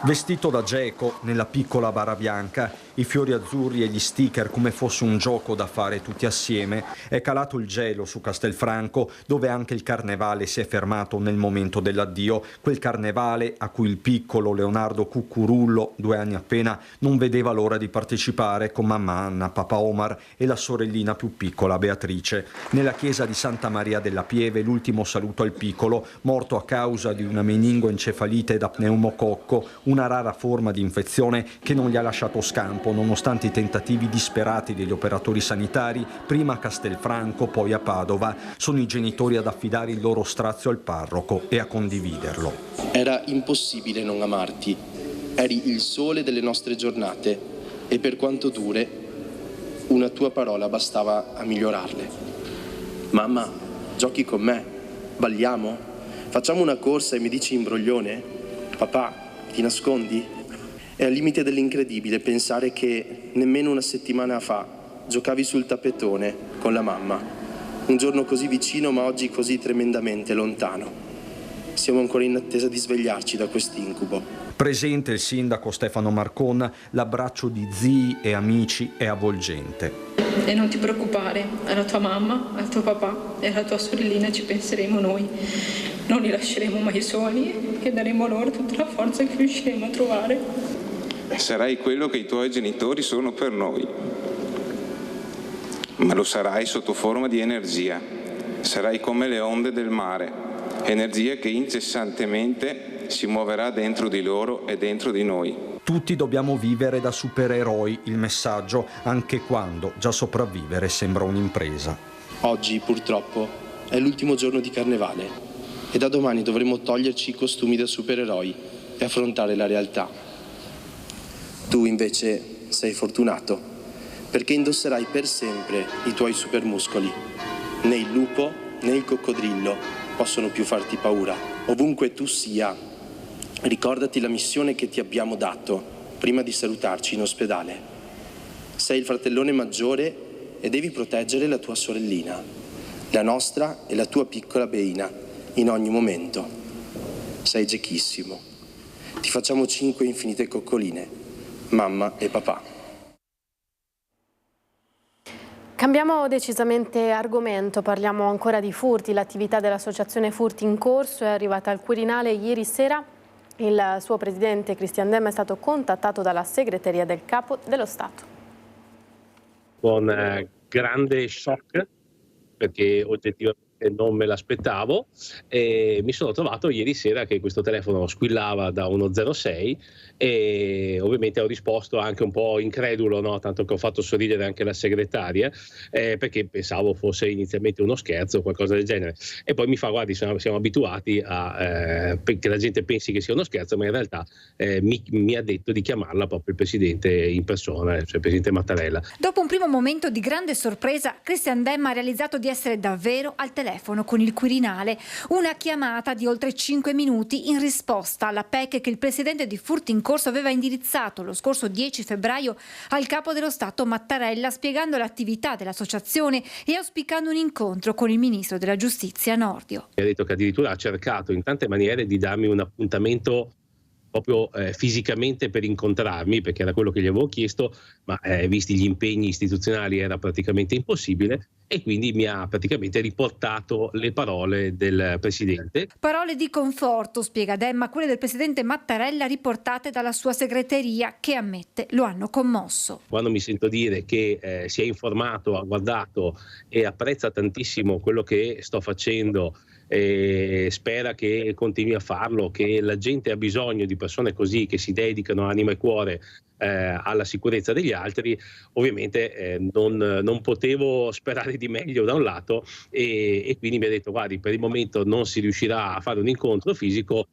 Vestito da geco nella piccola bara bianca, i fiori azzurri e gli sticker come fosse un gioco da fare tutti assieme. È calato il gelo su Castelfranco, dove anche il carnevale si è fermato nel momento dell'addio, quel carnevale a cui il piccolo Leonardo Cuccurullo, 2 anni appena, non vedeva l'ora di partecipare con mamma Anna, papà Omar e la sorellina più piccola Beatrice. Nella chiesa di Santa Maria della Pieve l'ultimo saluto al piccolo, morto a causa di una meningoencefalite da pneumococco, una rara forma di infezione che non gli ha lasciato scampo nonostante i tentativi disperati degli operatori sanitari, prima a Castelfranco, poi a Padova. Sono i genitori ad affidare il loro strazio al parroco e a condividerlo. Era impossibile non amarti, eri il sole delle nostre giornate e per quanto dure, una tua parola bastava a migliorarle. Mamma, giochi con me? Balliamo? Facciamo una corsa e mi dici imbroglione? Papà, ti nascondi? È al limite dell'incredibile pensare che nemmeno una settimana fa giocavi sul tappetone con la mamma. Un giorno così vicino ma oggi così tremendamente lontano. Siamo ancora in attesa di svegliarci da quest'incubo. Presente il sindaco Stefano Marcon, l'abbraccio di zii e amici è avvolgente. E non ti preoccupare, alla tua mamma, al tuo papà e alla tua sorellina ci penseremo noi. Non li lasceremo mai soli e daremo loro tutta la forza che riusciremo a trovare. Sarai quello che i tuoi genitori sono per noi, ma lo sarai sotto forma di energia. Sarai come le onde del mare, energia che incessantemente si muoverà dentro di loro e dentro di noi. Tutti dobbiamo vivere da supereroi, il messaggio, anche quando già sopravvivere sembra un'impresa. Oggi, purtroppo, è l'ultimo giorno di carnevale e da domani dovremo toglierci i costumi da supereroi e affrontare la realtà. Tu invece sei fortunato, perché indosserai per sempre i tuoi supermuscoli. Né il lupo né il coccodrillo possono più farti paura. Ovunque tu sia, ricordati la missione che ti abbiamo dato prima di salutarci in ospedale. Sei il fratellone maggiore e devi proteggere la tua sorellina, la nostra e la tua piccola Beina, in ogni momento. Sei geechissimo. Ti facciamo 5 infinite coccoline. Mamma e papà. Cambiamo decisamente argomento, parliamo ancora di furti. L'attività dell'associazione Furti in Corso è arrivata al Quirinale ieri sera. Il suo presidente Cristian Demma è stato contattato dalla segreteria del Capo dello Stato. Con grande shock, perché oggettivamente non me l'aspettavo, e mi sono trovato ieri sera che questo telefono squillava da uno 06 e ovviamente ho risposto anche un po' incredulo, no? Tanto che ho fatto sorridere anche la segretaria, perché pensavo fosse inizialmente uno scherzo o qualcosa del genere, e poi mi fa: guardi, siamo abituati a che la gente pensi che sia uno scherzo, ma in realtà mi ha detto di chiamarla proprio il presidente in persona, cioè il presidente Mattarella. Dopo un primo momento di grande sorpresa, Cristian Demma ha realizzato di essere davvero al telefono con il Quirinale, una chiamata di oltre 5 minuti in risposta alla PEC che il presidente di Furti in Corso aveva indirizzato lo scorso 10 febbraio al Capo dello Stato Mattarella, spiegando l'attività dell'associazione e auspicando un incontro con il ministro della Giustizia Nordio. Mi ha detto che addirittura ha cercato in tante maniere di darmi un appuntamento proprio fisicamente per incontrarmi, perché era quello che gli avevo chiesto, ma visti gli impegni istituzionali era praticamente impossibile, e quindi mi ha praticamente riportato le parole del presidente. Parole di conforto, spiega Demma, quelle del presidente Mattarella riportate dalla sua segreteria, che ammette lo hanno commosso. Quando mi sento dire che si è informato, ha guardato e apprezza tantissimo quello che sto facendo, e spera che continui a farlo, che la gente ha bisogno di persone così, che si dedicano anima e cuore alla sicurezza degli altri, ovviamente non potevo sperare di meglio da un lato, e quindi mi ha detto: guardi, per il momento non si riuscirà a fare un incontro fisico,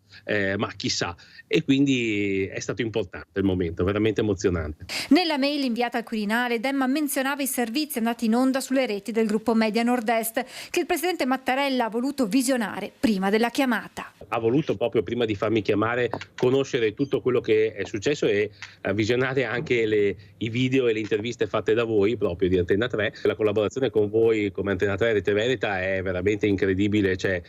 ma chissà, e quindi è stato importante il momento, veramente emozionante. Nella mail inviata al Quirinale, Demma menzionava i servizi andati in onda sulle reti del gruppo Media Nord-Est che il presidente Mattarella ha voluto visionare prima della chiamata. Ha voluto, proprio prima di farmi chiamare, conoscere tutto quello che è successo e visionare visionare anche i video e le interviste fatte da voi proprio di Antena 3. La collaborazione con voi come Antena 3 Rete Veneta è veramente incredibile, cioè,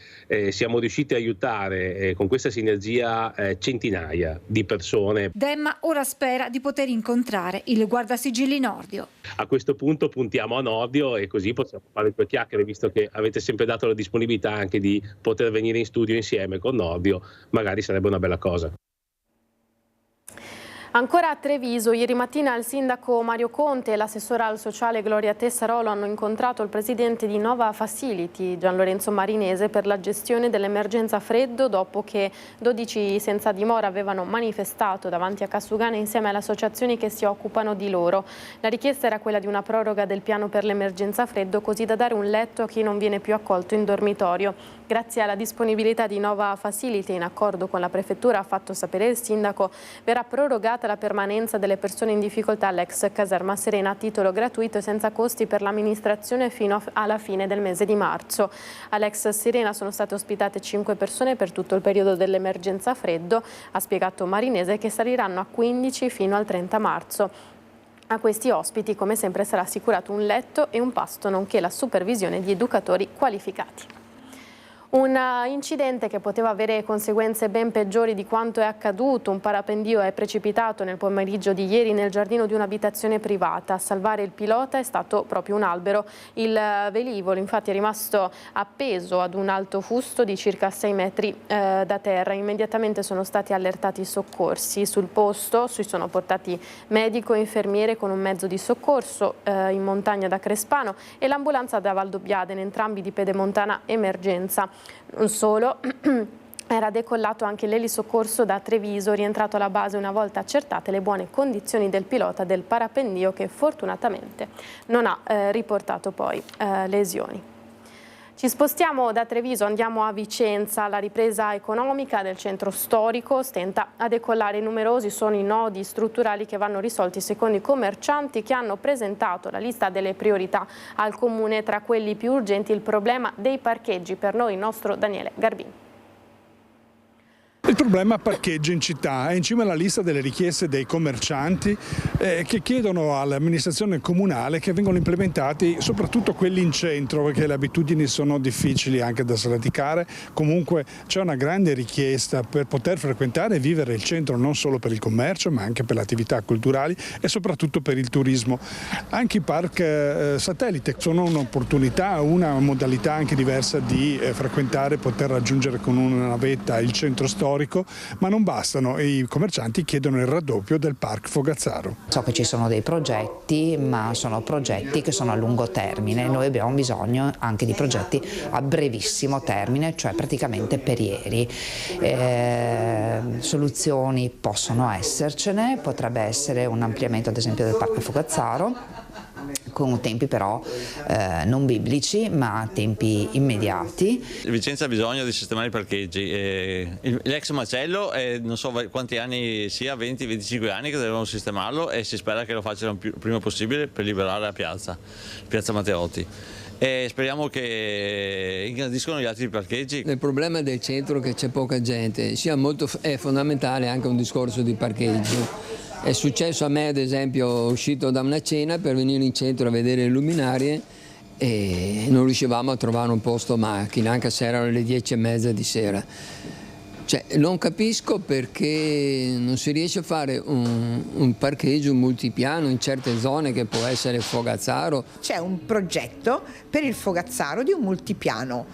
siamo riusciti a aiutare con questa sinergia centinaia di persone. Demma ora spera di poter incontrare il guardasigilli Nordio. A questo punto puntiamo a Nordio e così possiamo fare due chiacchiere, visto che avete sempre dato la disponibilità anche di poter venire in studio insieme con Nordio, magari sarebbe una bella cosa. Ancora a Treviso, ieri mattina il sindaco Mario Conte e l'assessora al sociale Gloria Tessarolo hanno incontrato il presidente di Nova Facility, Gian Lorenzo Marinese, per la gestione dell'emergenza freddo dopo che 12 senza dimora avevano manifestato davanti a Cassugana insieme alle associazioni che si occupano di loro. La richiesta era quella di una proroga del piano per l'emergenza freddo, così da dare un letto a chi non viene più accolto in dormitorio. Grazie alla disponibilità di Nova Facility, in accordo con la prefettura, ha fatto sapere il sindaco, verrà prorogata la permanenza delle persone in difficoltà all'ex caserma Serena a titolo gratuito e senza costi per l'amministrazione fino alla fine del mese di marzo. All'ex Serena sono state ospitate 5 persone per tutto il periodo dell'emergenza freddo, ha spiegato Marinese, che saliranno a 15 fino al 30 marzo. A questi ospiti, come sempre, sarà assicurato un letto e un pasto, nonché la supervisione di educatori qualificati. Un incidente che poteva avere conseguenze ben peggiori di quanto è accaduto. Un parapendio è precipitato nel pomeriggio di ieri nel giardino di un'abitazione privata. A salvare il pilota è stato proprio un albero. Il velivolo infatti è rimasto appeso ad un alto fusto di circa 6 metri da terra. Immediatamente sono stati allertati i soccorsi. Sul posto si sono portati medico e infermiere con un mezzo di soccorso in montagna da Crespano e l'ambulanza da Valdobbiadene, entrambi di Pedemontana Emergenza. Non solo, era decollato anche l'elisoccorso da Treviso, rientrato alla base una volta accertate le buone condizioni del pilota del parapendio, che fortunatamente non ha riportato poi lesioni. Ci spostiamo da Treviso, andiamo a Vicenza. La ripresa economica del centro storico stenta a decollare. Numerosi sono i nodi strutturali che vanno risolti secondo i commercianti, che hanno presentato la lista delle priorità al comune. Tra quelli più urgenti il problema dei parcheggi. Per noi il nostro Daniele Garbini. Il problema parcheggio in città è in cima alla lista delle richieste dei commercianti che chiedono all'amministrazione comunale che vengano implementati soprattutto quelli in centro, perché le abitudini sono difficili anche da sradicare. Comunque c'è una grande richiesta per poter frequentare e vivere il centro, non solo per il commercio ma anche per le attività culturali e soprattutto per il turismo. Anche i park satellite sono un'opportunità, una modalità anche diversa di frequentare, poter raggiungere con una navetta il centro storico. Ma non bastano e i commercianti chiedono il raddoppio del Park Fogazzaro. So che ci sono dei progetti, ma sono progetti che sono a lungo termine. Noi abbiamo bisogno anche di progetti a brevissimo termine, cioè praticamente per ieri. Soluzioni possono essercene, potrebbe essere un ampliamento ad esempio del Park Fogazzaro, con tempi però non biblici ma tempi immediati. Vicenza ha bisogno di sistemare i parcheggi, l'ex macello non so quanti anni sia, 20-25 anni che devono sistemarlo e si spera che lo facciano il prima possibile per liberare la piazza Matteotti. E speriamo che ingrandiscono gli altri parcheggi. Il problema del centro è che c'è poca gente, è fondamentale anche un discorso di parcheggio. È successo a me ad esempio, uscito da una cena per venire in centro a vedere le luminarie e non riuscivamo a trovare un posto macchina anche se erano le 10:30 di sera. Cioè, non capisco perché non si riesce a fare un parcheggio multipiano in certe zone che può essere Fogazzaro. C'è un progetto per il Fogazzaro di un multipiano,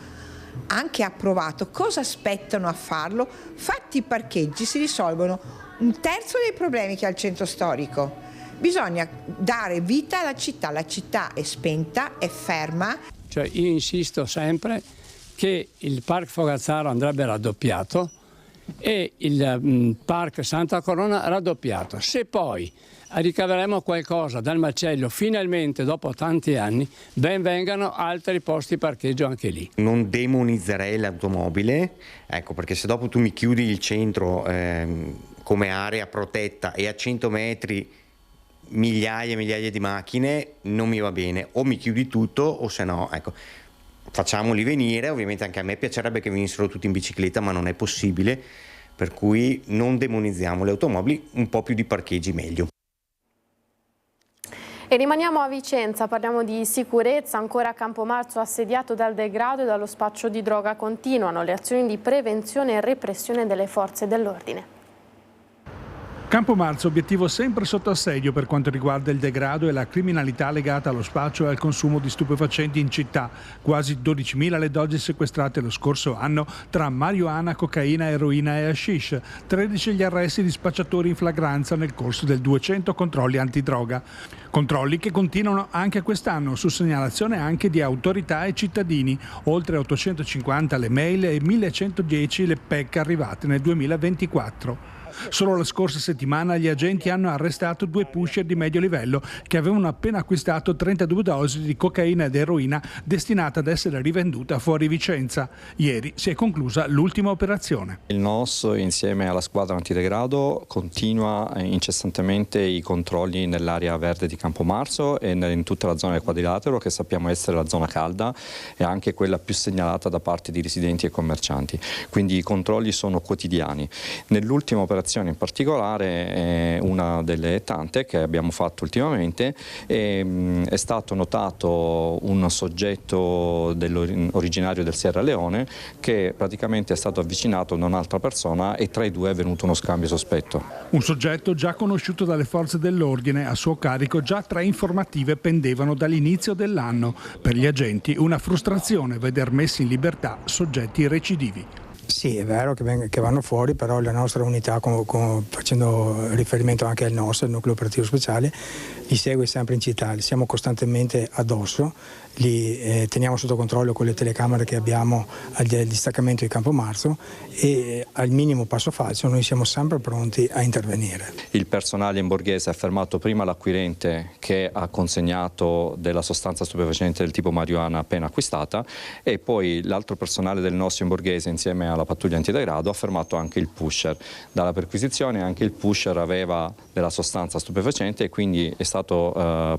anche approvato. Cosa aspettano a farlo? Fatti i parcheggi si risolvono un terzo dei problemi che ha il centro storico. Bisogna dare vita alla città è spenta, è ferma. Cioè, io insisto sempre che il Park Fogazzaro andrebbe raddoppiato e il Park Santa Corona raddoppiato. Se poi ricaveremo qualcosa dal macello, finalmente dopo tanti anni, ben vengano altri posti parcheggio anche lì. Non demonizzerei l'automobile, ecco, perché se dopo tu mi chiudi il centro come area protetta e a 100 metri migliaia e migliaia di macchine, non mi va bene, o mi chiudi tutto o se no, ecco, facciamoli venire. Ovviamente anche a me piacerebbe che venissero tutti in bicicletta, ma non è possibile, per cui non demonizziamo le automobili, un po' più di parcheggi meglio. E rimaniamo a Vicenza, parliamo di sicurezza. Ancora Campomarzo assediato dal degrado e dallo spaccio di droga. Continuano le azioni di prevenzione e repressione delle forze dell'ordine. Campomarzo, obiettivo sempre sotto assedio per quanto riguarda il degrado e la criminalità legata allo spaccio e al consumo di stupefacenti in città. Quasi 12.000 le dosi sequestrate lo scorso anno tra marijuana, cocaina, eroina e hashish. 13 gli arresti di spacciatori in flagranza nel corso del 200 controlli antidroga. Controlli che continuano anche quest'anno, su segnalazione anche di autorità e cittadini. Oltre 850 le mail e 1110 le PEC arrivate nel 2024. Solo la scorsa settimana gli agenti hanno arrestato 2 pusher di medio livello che avevano appena acquistato 32 dosi di cocaina ed eroina destinata ad essere rivenduta fuori Vicenza. Ieri si è conclusa l'ultima operazione. Il NOS insieme alla squadra antidegrado continua incessantemente i controlli nell'area verde di Campomarzo e in tutta la zona del quadrilatero, che sappiamo essere la zona calda e anche quella più segnalata da parte di residenti e commercianti. Quindi i controlli sono quotidiani. Nell'ultima operazione in particolare, una delle tante che abbiamo fatto ultimamente, è stato notato un soggetto originario del Sierra Leone che praticamente è stato avvicinato da un'altra persona e tra i due è venuto uno scambio sospetto. Un soggetto già conosciuto dalle forze dell'ordine, a suo carico già 3 informative pendevano dall'inizio dell'anno. Per gli agenti una frustrazione veder messi in libertà soggetti recidivi. Sì, è vero che vanno fuori, però la nostra unità, facendo riferimento anche al nostro, il nucleo operativo speciale, li segue sempre in città, li siamo costantemente addosso, li teniamo sotto controllo con le telecamere che abbiamo al distaccamento di Campomarzo e al minimo passo falso noi siamo sempre pronti a intervenire. Il personale in borghese ha fermato prima l'acquirente che ha consegnato della sostanza stupefacente del tipo marijuana appena acquistata e poi l'altro personale del nostro in borghese insieme alla pattuglia antidegrado ha fermato anche il pusher. Dalla perquisizione anche il pusher aveva della sostanza stupefacente e quindi è stato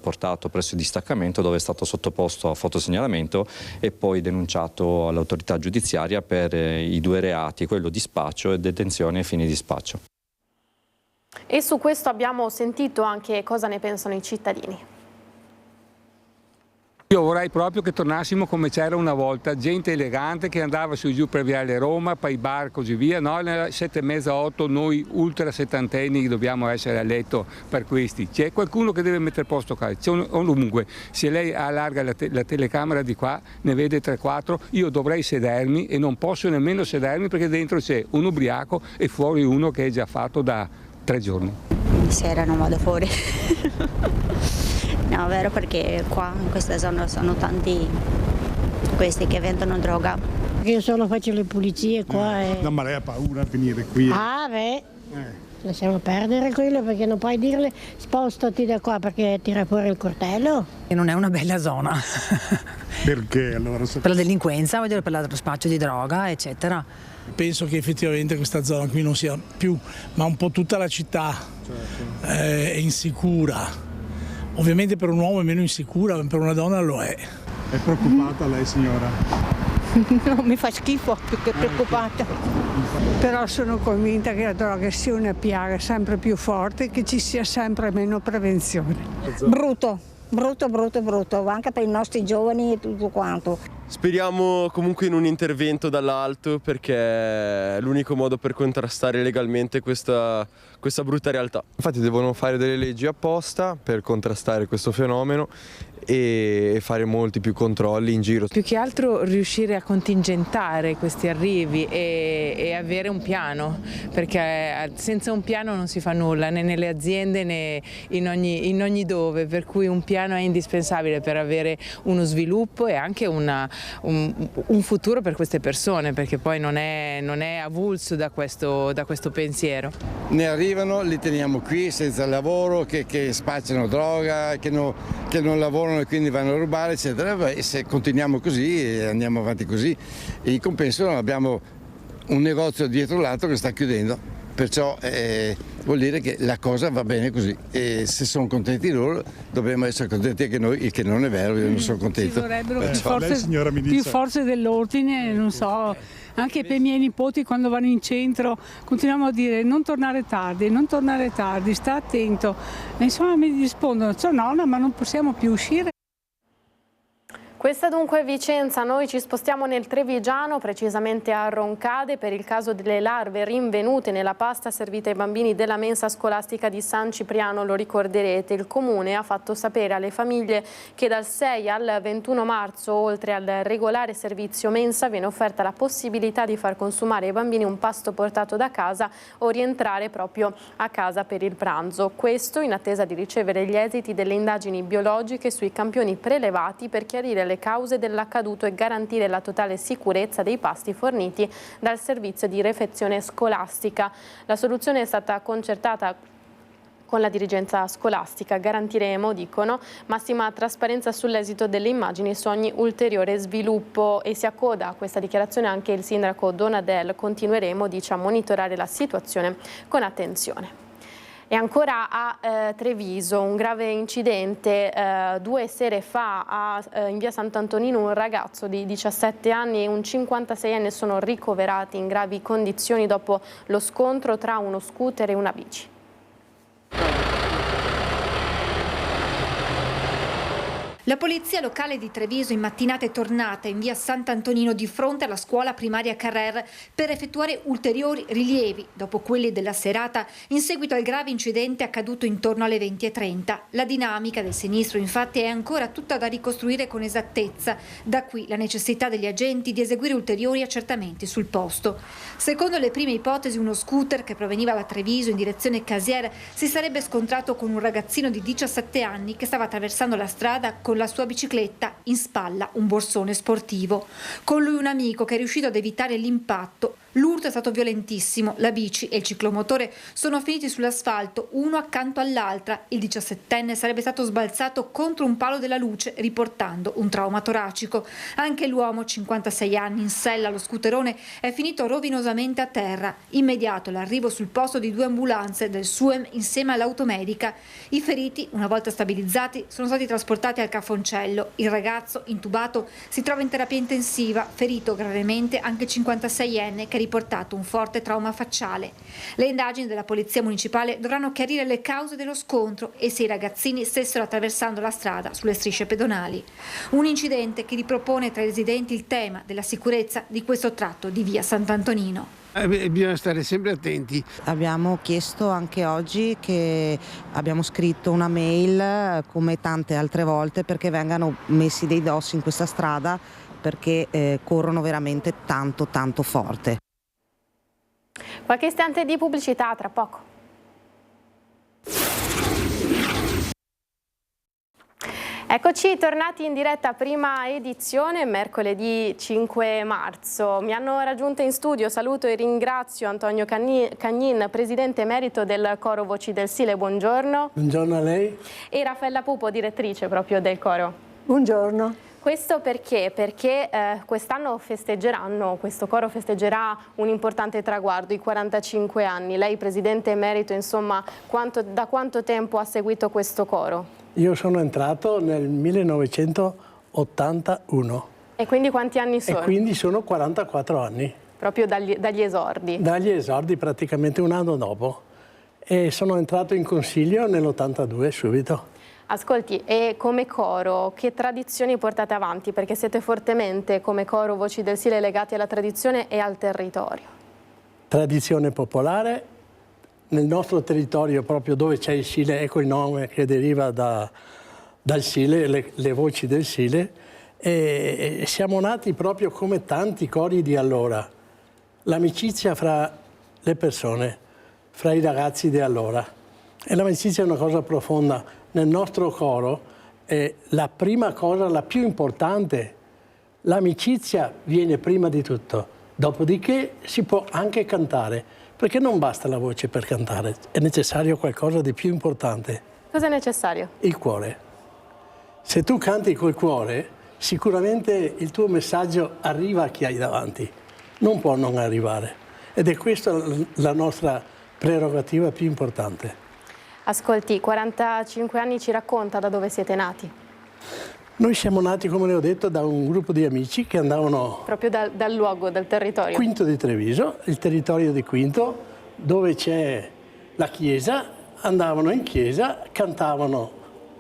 portato presso il distaccamento dove è stato sottoposto a fotosegnalamento e poi denunciato all'autorità giudiziaria per i 2 reati, quello di spaccio e detenzione ai fini di spaccio. E su questo abbiamo sentito anche cosa ne pensano i cittadini. Io vorrei proprio che tornassimo come c'era una volta, gente elegante che andava su e giù per Viale Roma, poi bar e così via. No, alle 7:30, 8 noi ultra settantenni dobbiamo essere a letto per questi. C'è qualcuno che deve mettere posto qua. Comunque, se lei allarga la telecamera di qua, ne vede 3-4, io dovrei sedermi e non posso nemmeno sedermi perché dentro c'è un ubriaco e fuori uno che è già fatto da 3 giorni. Sera non vado fuori. No, vero, perché qua in questa zona sono tanti questi che vendono droga. Io solo faccio le pulizie qua e... No, ma lei ha paura a venire qui? Ah, beh, lasciamo perdere quello perché non puoi dirle spostati da qua perché tira fuori il coltello. E non è una bella zona. Perché allora? Per la delinquenza, voglio dire, per lo spaccio di droga, eccetera. Penso che effettivamente questa zona qui non sia più, ma un po' tutta la città è insicura. Ovviamente per un uomo è meno insicura, ma per una donna lo è. È preoccupata lei, signora? No, mi fa schifo più che preoccupata. Però sono convinta che la droga sia una piaga sempre più forte e che ci sia sempre meno prevenzione. Brutto, anche per i nostri giovani e tutto quanto. Speriamo comunque in un intervento dall'alto perché è l'unico modo per contrastare legalmente questa brutta realtà. Infatti devono fare delle leggi apposta per contrastare questo fenomeno e fare molti più controlli in giro. Più che altro riuscire a contingentare questi arrivi e avere un piano, perché senza un piano non si fa nulla, né nelle aziende né in ogni dove, per cui un piano è indispensabile per avere uno sviluppo e anche un futuro per queste persone, perché poi non è avulso da questo pensiero. Ne arrivano, li teniamo qui senza lavoro, che spacciano droga, che non lavorano e quindi vanno a rubare, eccetera. E se continuiamo così e andiamo avanti così, in compenso abbiamo un negozio dietro l'altro che sta chiudendo. perciò vuol dire che la cosa va bene così, e se sono contenti loro dobbiamo essere contenti anche noi, il che non è vero, io non sono contento. Ci vorrebbero più forze dell'ordine, non so, anche per i miei nipoti quando vanno in centro continuiamo a dire non tornare tardi, sta attento, e insomma mi rispondono, ciao nonna, ma non possiamo più uscire. Questa dunque è Vicenza, noi ci spostiamo nel Trevigiano, precisamente a Roncade, per il caso delle larve rinvenute nella pasta servita ai bambini della mensa scolastica di San Cipriano. Lo ricorderete, il Comune ha fatto sapere alle famiglie che dal 6 al 21 marzo, oltre al regolare servizio mensa, viene offerta la possibilità di far consumare ai bambini un pasto portato da casa o rientrare proprio a casa per il pranzo. Questo in attesa di ricevere gli esiti delle indagini biologiche sui campioni prelevati per chiarire le cause dell'accaduto e garantire la totale sicurezza dei pasti forniti dal servizio di refezione scolastica. La soluzione è stata concertata con la dirigenza scolastica. Garantiremo, dicono, massima trasparenza sull'esito delle immagini su ogni ulteriore sviluppo, e si accoda a questa dichiarazione anche il sindaco Donadel. Continueremo, dice, a monitorare la situazione con attenzione. E ancora a Treviso, un grave incidente 2 sere fa in via Sant'Antonino. Un ragazzo di 17 anni e un 56enne sono ricoverati in gravi condizioni dopo lo scontro tra uno scooter e una bici. La polizia locale di Treviso in mattinata è tornata in via Sant'Antonino di fronte alla scuola primaria Carrer per effettuare ulteriori rilievi dopo quelli della serata in seguito al grave incidente accaduto intorno alle 20:30. La dinamica del sinistro infatti è ancora tutta da ricostruire con esattezza, da qui la necessità degli agenti di eseguire ulteriori accertamenti sul posto. Secondo le prime ipotesi, uno scooter che proveniva da Treviso in direzione Casier si sarebbe scontrato con un ragazzino di 17 anni che stava attraversando la strada con la sua bicicletta, in spalla un borsone sportivo. Con lui un amico che è riuscito ad evitare l'impatto. L'urto è stato violentissimo, la bici e il ciclomotore sono finiti sull'asfalto uno accanto all'altra. Il 17enne sarebbe stato sbalzato contro un palo della luce riportando un trauma toracico. Anche l'uomo, 56 anni, in sella allo scooterone è finito rovinosamente a terra. Immediato l'arrivo sul posto di 2 ambulanze del SUEM insieme all'automedica. I feriti, una volta stabilizzati, sono stati trasportati al Cafoncello. Il ragazzo, intubato, si trova in terapia intensiva, ferito gravemente anche il 56enne che ha riportato un forte trauma facciale. Le indagini della Polizia Municipale dovranno chiarire le cause dello scontro e se i ragazzini stessero attraversando la strada sulle strisce pedonali. Un incidente che ripropone tra i residenti il tema della sicurezza di questo tratto di via Sant'Antonino. Bisogna stare sempre attenti. Abbiamo chiesto anche oggi, che abbiamo scritto una mail come tante altre volte perché vengano messi dei dossi in questa strada perché corrono veramente tanto forte. Qualche istante di pubblicità, tra poco. Eccoci tornati in diretta, prima edizione, mercoledì 5 marzo. Mi hanno raggiunto in studio, saluto e ringrazio Antonio Cagnin, presidente emerito del Coro Voci del Sile, buongiorno. Buongiorno a lei. E Raffaella Pupo, direttrice proprio del Coro. Buongiorno. Questo perché? Perché quest'anno questo coro festeggerà un importante traguardo, i 45 anni. Lei, presidente emerito, insomma, da quanto tempo ha seguito questo coro? Io sono entrato nel 1981. E quindi quanti anni sono? E quindi sono 44 anni. Proprio dagli esordi? Dagli esordi, praticamente un anno dopo. E sono entrato in consiglio nell'82 subito. Ascolti, e come coro che tradizioni portate avanti? Perché siete fortemente, come Coro Voci del Sile, legati alla tradizione e al territorio. Tradizione popolare, nel nostro territorio proprio dove c'è il Sile, ecco il nome che deriva dal Sile, le voci del Sile, e siamo nati proprio come tanti cori di allora. L'amicizia fra le persone, fra i ragazzi di allora. E l'amicizia è una cosa profonda. Nel nostro coro è la prima cosa, la più importante. L'amicizia viene prima di tutto, dopodiché si può anche cantare, perché non basta la voce per cantare, è necessario qualcosa di più importante. Cosa è necessario? Il cuore. Se tu canti col cuore, sicuramente il tuo messaggio arriva a chi hai davanti, non può non arrivare. Ed è questa la nostra prerogativa più importante. Ascolti, 45 anni, ci racconta da dove siete nati? Noi siamo nati, come le ho detto, da un gruppo di amici che andavano... Proprio dal luogo, dal territorio. Quinto di Treviso, il territorio di Quinto, dove c'è la chiesa, andavano in chiesa, cantavano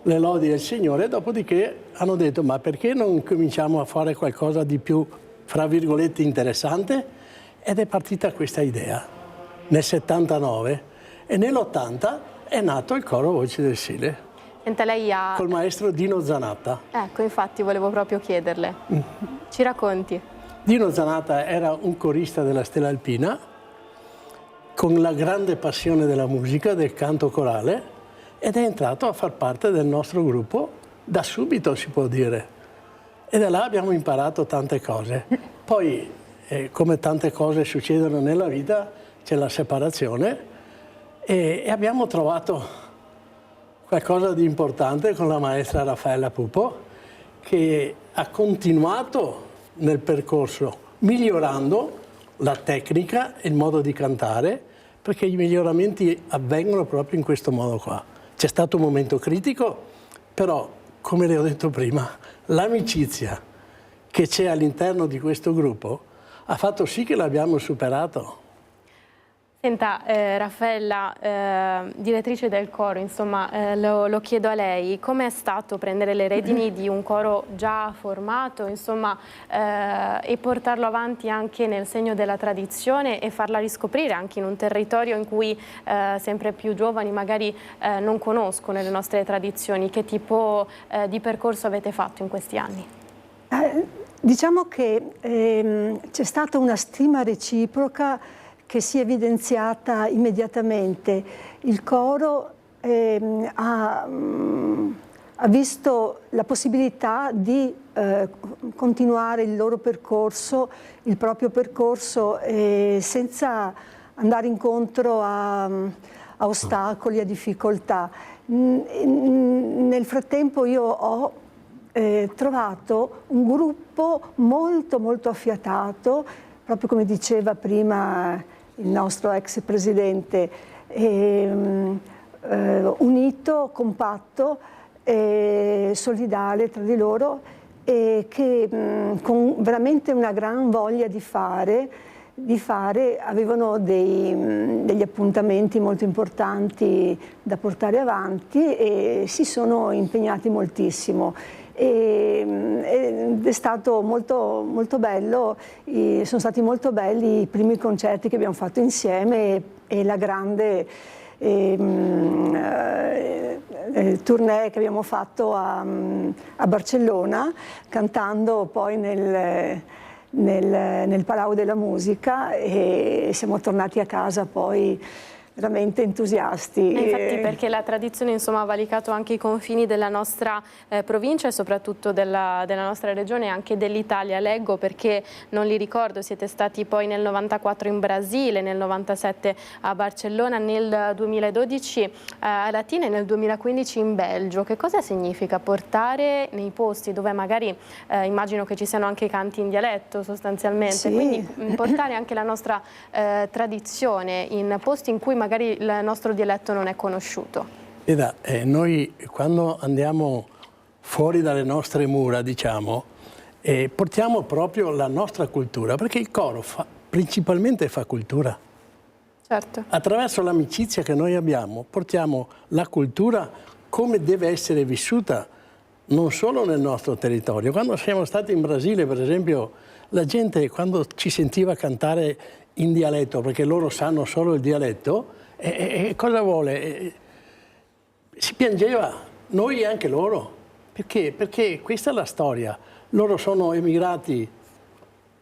le lodi del Signore, dopodiché hanno detto ma perché non cominciamo a fare qualcosa di più, fra virgolette, interessante? Ed è partita questa idea nel 79 e nell'80 è nato il coro Voci del Sile. Senta, lei ha... Col maestro Dino Zanatta. Ecco, infatti volevo proprio chiederle. Ci racconti? Dino Zanatta era un corista della Stella Alpina con la grande passione della musica, del canto corale, ed è entrato a far parte del nostro gruppo da subito, si può dire. E da là abbiamo imparato tante cose. Poi, come tante cose succedono nella vita, c'è la separazione e abbiamo trovato qualcosa di importante con la maestra Raffaella Pupo, che ha continuato nel percorso migliorando la tecnica e il modo di cantare, perché i miglioramenti avvengono proprio in questo modo qua. C'è stato un momento critico, però, come le ho detto prima, l'amicizia che c'è all'interno di questo gruppo ha fatto sì che l'abbiamo superato. Senta, Raffaella, direttrice del coro, insomma, lo chiedo a lei, com'è stato prendere le redini di un coro già formato, insomma, e portarlo avanti anche nel segno della tradizione e farla riscoprire anche in un territorio in cui sempre più giovani magari non conoscono le nostre tradizioni? Che tipo di percorso avete fatto in questi anni? Diciamo che c'è stata una stima reciproca che si è evidenziata immediatamente. Il coro ha visto la possibilità di continuare il loro percorso, il proprio percorso, senza andare incontro a ostacoli, a difficoltà. Nel frattempo io ho trovato un gruppo molto affiatato, proprio come diceva prima il nostro ex presidente, unito, compatto, solidale tra di loro, e che con veramente una gran voglia di fare avevano degli appuntamenti molto importanti da portare avanti e si sono impegnati moltissimo. Ed è stato molto bello, sono stati molto belli i primi concerti che abbiamo fatto insieme e la grande tournée che abbiamo fatto a Barcellona, cantando poi nel Palau della Musica, e siamo tornati a casa poi veramente entusiasti. Infatti, perché la tradizione, insomma, ha valicato anche i confini della nostra provincia e soprattutto della nostra regione e anche dell'Italia. Leggo, perché non li ricordo, siete stati poi nel 94 in Brasile, nel 97 a Barcellona, nel 2012 a Latina e nel 2015 in Belgio. Che cosa significa portare nei posti dove magari immagino che ci siano anche canti in dialetto sostanzialmente, sì, quindi portare anche la nostra tradizione in posti in cui magari il nostro dialetto non è conosciuto? Veda, noi quando andiamo fuori dalle nostre mura, diciamo, portiamo proprio la nostra cultura, perché il coro principalmente fa cultura. Certo. Attraverso l'amicizia che noi abbiamo portiamo la cultura come deve essere vissuta, non solo nel nostro territorio. Quando siamo stati in Brasile, per esempio, la gente quando ci sentiva cantare in dialetto, perché loro sanno solo il dialetto, cosa vuole? Si piangeva, noi e anche loro. Perché? Perché questa è la storia. Loro sono emigrati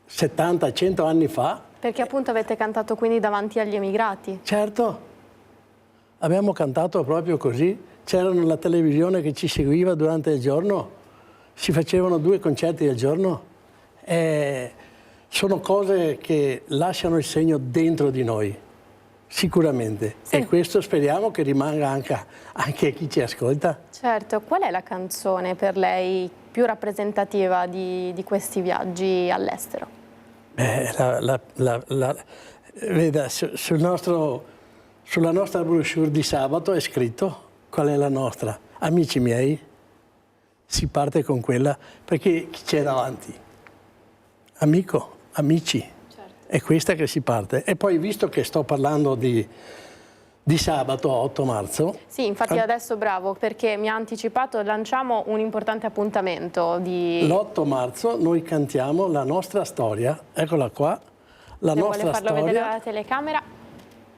70-100 anni fa. Perché appunto avete cantato quindi davanti agli emigrati? Certo, abbiamo cantato proprio così. C'era la televisione che ci seguiva durante il giorno, si facevano 2 concerti al giorno. Sono cose che lasciano il segno dentro di noi, sicuramente. Sì. E questo speriamo che rimanga anche a chi ci ascolta. Certo. Qual è la canzone per lei più rappresentativa di questi viaggi all'estero? Veda, sul Sulla nostra brochure di sabato è scritto qual è la nostra. Amici miei, si parte con quella, perché chi c'è davanti? Amico, amici. Certo. È questa che si parte. E poi, visto che sto parlando di sabato 8 marzo. Sì, infatti adesso bravo, perché mi ha anticipato, lanciamo un importante appuntamento. L'8 marzo noi cantiamo la nostra storia, eccola qua, la nostra vuole farlo storia. Vedere alla telecamera.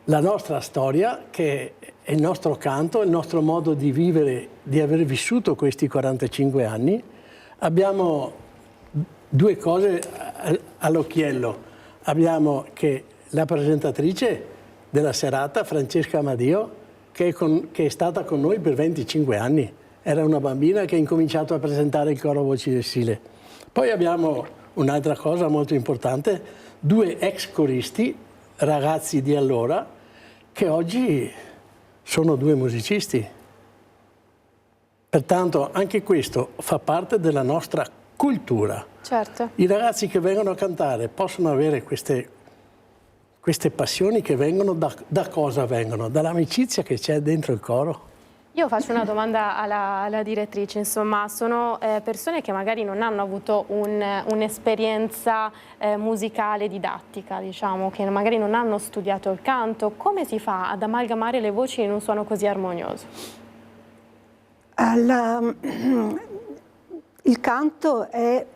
La nostra storia, che è il nostro canto, il nostro modo di vivere, di aver vissuto questi 45 anni. Abbiamo due cose all'occhiello. Abbiamo che la presentatrice della serata, Francesca Amadio, che è stata con noi per 25 anni. Era una bambina che ha incominciato a presentare il coro Voci del Sile. Poi abbiamo un'altra cosa molto importante, 2 ex coristi, ragazzi di allora, che oggi sono 2 musicisti. Pertanto anche questo fa parte della nostra cultura. Certo. I ragazzi che vengono a cantare possono avere queste passioni che vengono da cosa vengono? Dall'amicizia che c'è dentro il coro. Io faccio una domanda alla direttrice, insomma, sono persone che magari non hanno avuto un'esperienza musicale didattica, diciamo, che magari non hanno studiato il canto. Come si fa ad amalgamare le voci in un suono così armonioso? Il canto è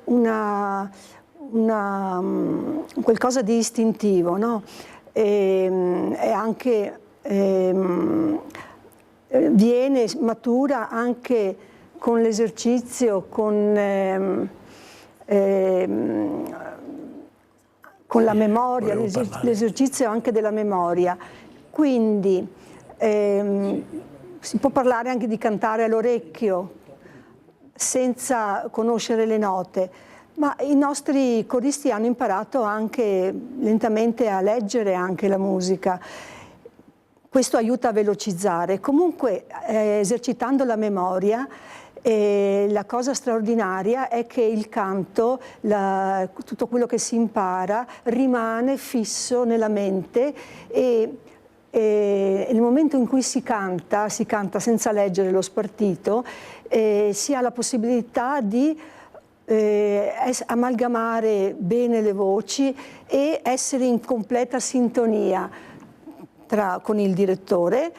qualcosa di istintivo, no? È anche matura anche con l'esercizio, con la memoria, l'esercizio anche della memoria. Quindi si può parlare anche di cantare all'orecchio senza conoscere le note, ma i nostri coristi hanno imparato anche lentamente a leggere anche la musica. Questo aiuta a velocizzare. Comunque, esercitando la memoria, la cosa straordinaria è che il canto, tutto quello che si impara, rimane fisso nella mente e nel momento in cui si canta senza leggere lo spartito, si ha la possibilità di amalgamare bene le voci e essere in completa sintonia con il direttore,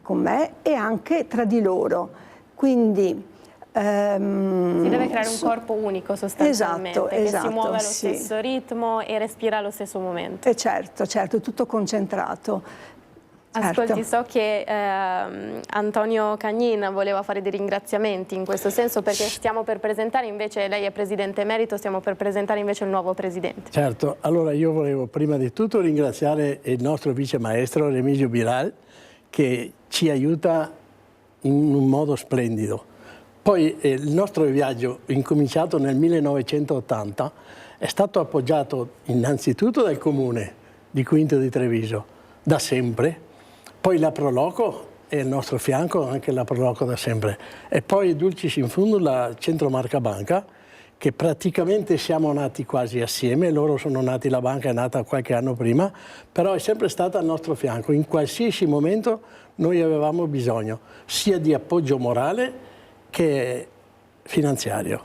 con me e anche tra di loro. Quindi si deve creare un corpo unico sostanzialmente, che si muove allo stesso ritmo e respira allo stesso momento. Certo, tutto concentrato. Ascolti, so che Antonio Cagnin voleva fare dei ringraziamenti in questo senso, perché stiamo per presentare invece, lei è presidente emerito, stiamo per presentare invece il nuovo presidente. Certo, allora io volevo prima di tutto ringraziare il nostro vice maestro Remigio Biral, che ci aiuta in un modo splendido. Poi il nostro viaggio, incominciato nel 1980, è stato appoggiato innanzitutto dal Comune di Quinto di Treviso, da sempre. Poi la Proloco è al nostro fianco, anche la Proloco da sempre. E poi Dulcis in Fundo, la Centromarca Banca, che praticamente siamo nati quasi assieme. Loro sono nati, la banca è nata qualche anno prima, però è sempre stata al nostro fianco. In qualsiasi momento noi avevamo bisogno, sia di appoggio morale che finanziario.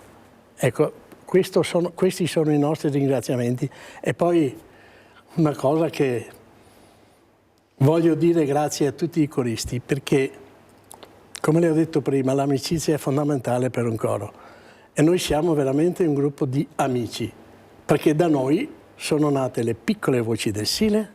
Ecco, questi sono i nostri ringraziamenti. E poi una cosa che voglio dire, grazie a tutti i coristi, perché, come le ho detto prima, l'amicizia è fondamentale per un coro. E noi siamo veramente un gruppo di amici, perché da noi sono nate le piccole voci del Sile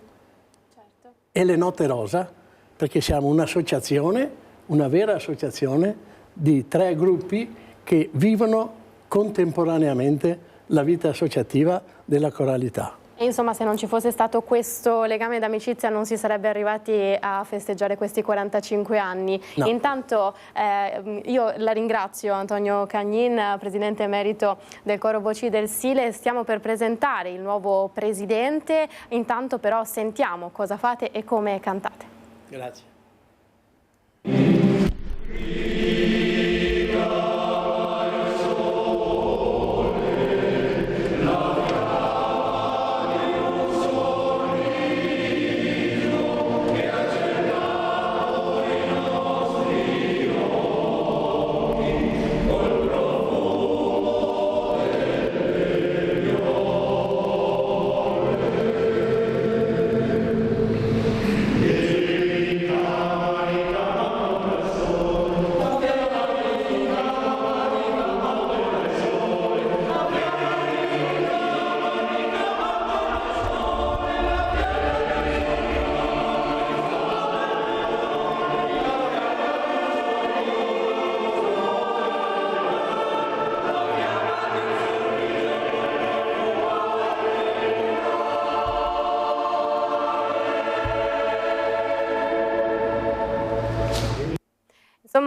e le note rosa, perché siamo un'associazione, una vera associazione di 3 gruppi che vivono contemporaneamente la vita associativa della coralità. E insomma, se non ci fosse stato questo legame d'amicizia non si sarebbe arrivati a festeggiare questi 45 anni. No. Intanto io la ringrazio, Antonio Cagnin, presidente emerito del Coro Voci del Sile. Stiamo per presentare il nuovo presidente, intanto però sentiamo cosa fate e come cantate. Grazie.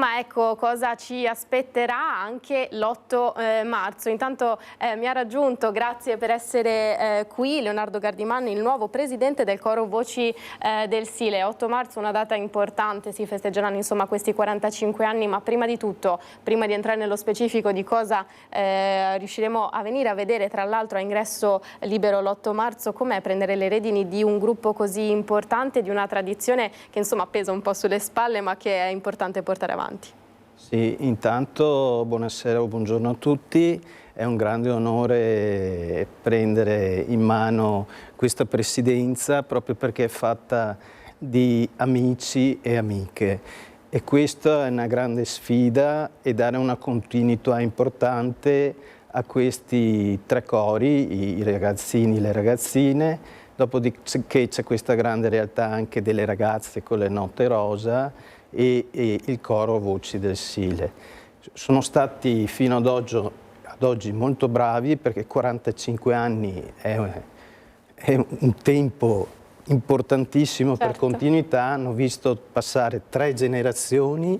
Insomma, ecco cosa ci aspetterà anche l'8 marzo. Intanto mi ha raggiunto, grazie per essere qui, Leonardo Gardiman, il nuovo presidente del coro Voci del Sile. 8 marzo, una data importante, si festeggeranno insomma questi 45 anni, ma prima di tutto, prima di entrare nello specifico di cosa riusciremo a venire a vedere, tra l'altro a ingresso libero l'8 marzo, com'è prendere le redini di un gruppo così importante, di una tradizione che insomma pesa un po' sulle spalle, ma che è importante portare avanti. Sì, intanto buonasera o buongiorno a tutti. È un grande onore prendere in mano questa presidenza proprio perché è fatta di amici e amiche. E questa è una grande sfida e dare una continuità importante a questi tre cori, i ragazzini e le ragazzine. Dopodiché c'è questa grande realtà anche delle ragazze con le note rosa e il coro Voci del Sile. Sono stati fino ad oggi molto bravi perché 45 anni è un tempo importantissimo, certo, per continuità. Hanno visto passare tre generazioni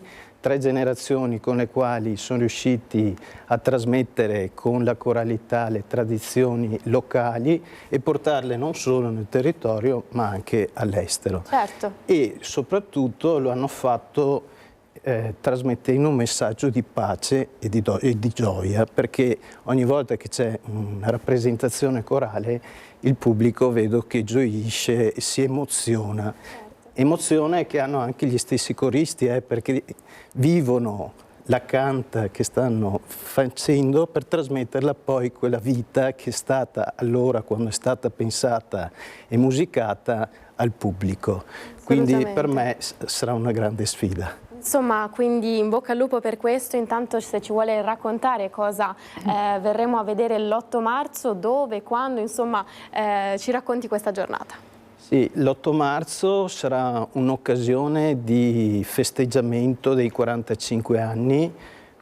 con le quali sono riusciti a trasmettere con la coralità le tradizioni locali e portarle non solo nel territorio ma anche all'estero. Certo. E soprattutto lo hanno fatto trasmettendo un messaggio di pace e di gioia, perché ogni volta che c'è una rappresentazione corale il pubblico vedo che gioisce e si emoziona. Emozione che hanno anche gli stessi coristi, perché vivono la canta che stanno facendo per trasmetterla poi quella vita che è stata allora, quando è stata pensata e musicata, al pubblico. Quindi per me sarà una grande sfida. Insomma, quindi in bocca al lupo per questo. Intanto, se ci vuole raccontare cosa verremo a vedere l'8 marzo, dove, quando, insomma, ci racconti questa giornata. Sì, l'8 marzo sarà un'occasione di festeggiamento dei 45 anni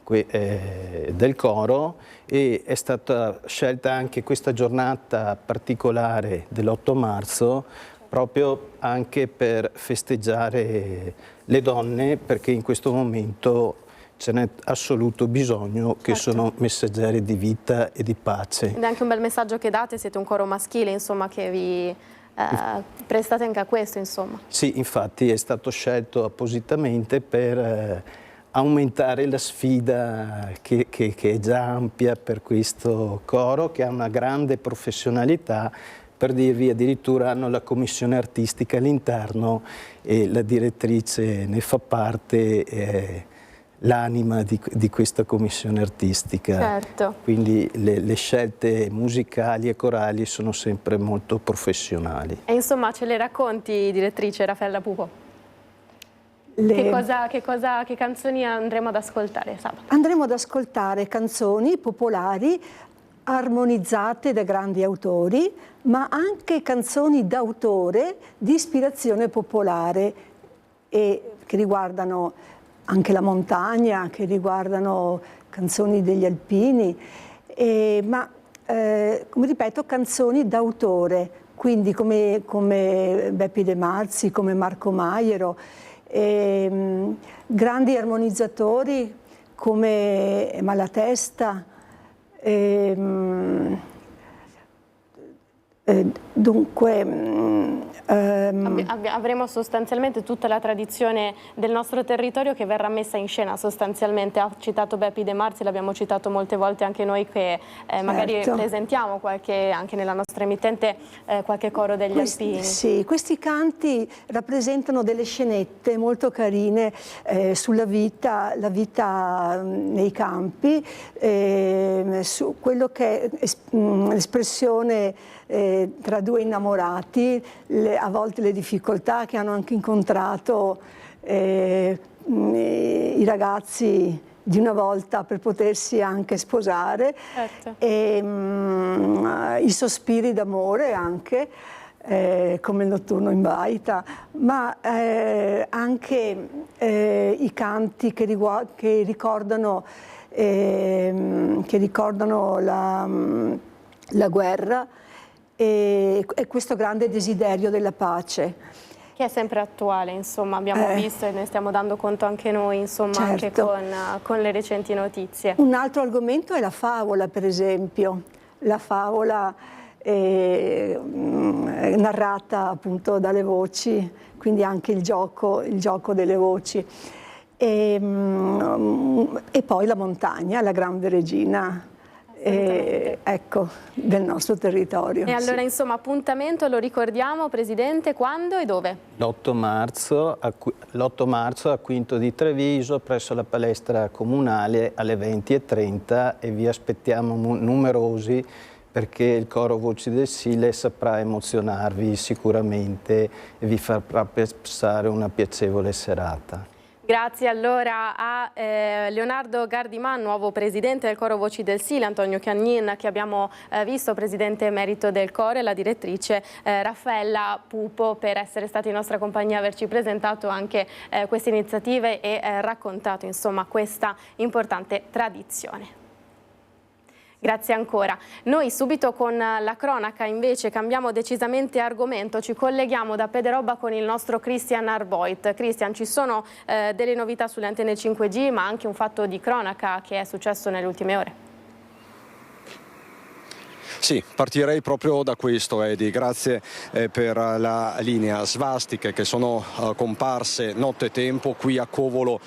del coro e è stata scelta anche questa giornata particolare dell'8 marzo proprio anche per festeggiare le donne, perché in questo momento ce n'è assoluto bisogno, che sono messaggeri di vita e di pace. Ed è anche un bel messaggio che date, siete un coro maschile, insomma, che vi prestate anche a questo, insomma. Sì, infatti è stato scelto appositamente per aumentare la sfida che è già ampia per questo coro, che ha una grande professionalità. Per dirvi, addirittura hanno la commissione artistica all'interno e la direttrice ne fa parte, è l'anima di questa commissione artistica. Certo. Quindi le scelte musicali e corali sono sempre molto professionali. E insomma, ce le racconti, direttrice Raffaella Pupo? Che canzoni andremo ad ascoltare sabato? Andremo ad ascoltare canzoni popolari armonizzate da grandi autori, ma anche canzoni d'autore di ispirazione popolare e che riguardano anche la montagna, che riguardano canzoni degli alpini, ma come ripeto, canzoni d'autore, quindi come Beppi De Marzi, come Marco Maiero, grandi armonizzatori come Malatesta. Avremo sostanzialmente tutta la tradizione del nostro territorio che verrà messa in scena sostanzialmente. Ha citato Beppi De Marzi, l'abbiamo citato molte volte anche noi che magari presentiamo anche nella nostra emittente qualche coro degli alpini. Sì, questi canti rappresentano delle scenette molto carine sulla vita, la vita nei campi, su quello che è l'espressione tra due innamorati, a volte le difficoltà che hanno anche incontrato i ragazzi di una volta per potersi anche sposare, certo, e i sospiri d'amore anche, come il notturno in baita, ma anche i canti che ricordano la guerra e questo grande desiderio della pace. Che è sempre attuale, insomma, abbiamo visto e ne stiamo dando conto anche noi, insomma, certo. anche con le recenti notizie. Un altro argomento è la favola, per esempio, la favola narrata appunto dalle voci, quindi anche il gioco delle voci. E poi la montagna, la grande regina. Ecco, del nostro territorio. E allora, insomma, appuntamento, lo ricordiamo, Presidente, quando e dove? L'8 marzo a Quinto di Treviso, presso la palestra comunale alle 20:30, e vi aspettiamo numerosi, perché il coro Voci del Sile saprà emozionarvi sicuramente e vi farà passare una piacevole serata. Grazie allora a Leonardo Gardiman, nuovo presidente del coro Voci del Sile, Antonio Chiagnin, che abbiamo visto presidente emerito del coro, e la direttrice Raffaella Pupo, per essere stati in nostra compagnia, averci presentato anche queste iniziative e raccontato, insomma, questa importante tradizione. Grazie ancora. Noi subito con la cronaca invece cambiamo decisamente argomento, ci colleghiamo da Pederobba con il nostro Christian Arboit. Christian, ci sono delle novità sulle antenne 5G, ma anche un fatto di cronaca che è successo nelle ultime ore. Sì, partirei proprio da questo, Edi. Grazie per la linea. Svastiche che sono comparse nottetempo qui a Covolo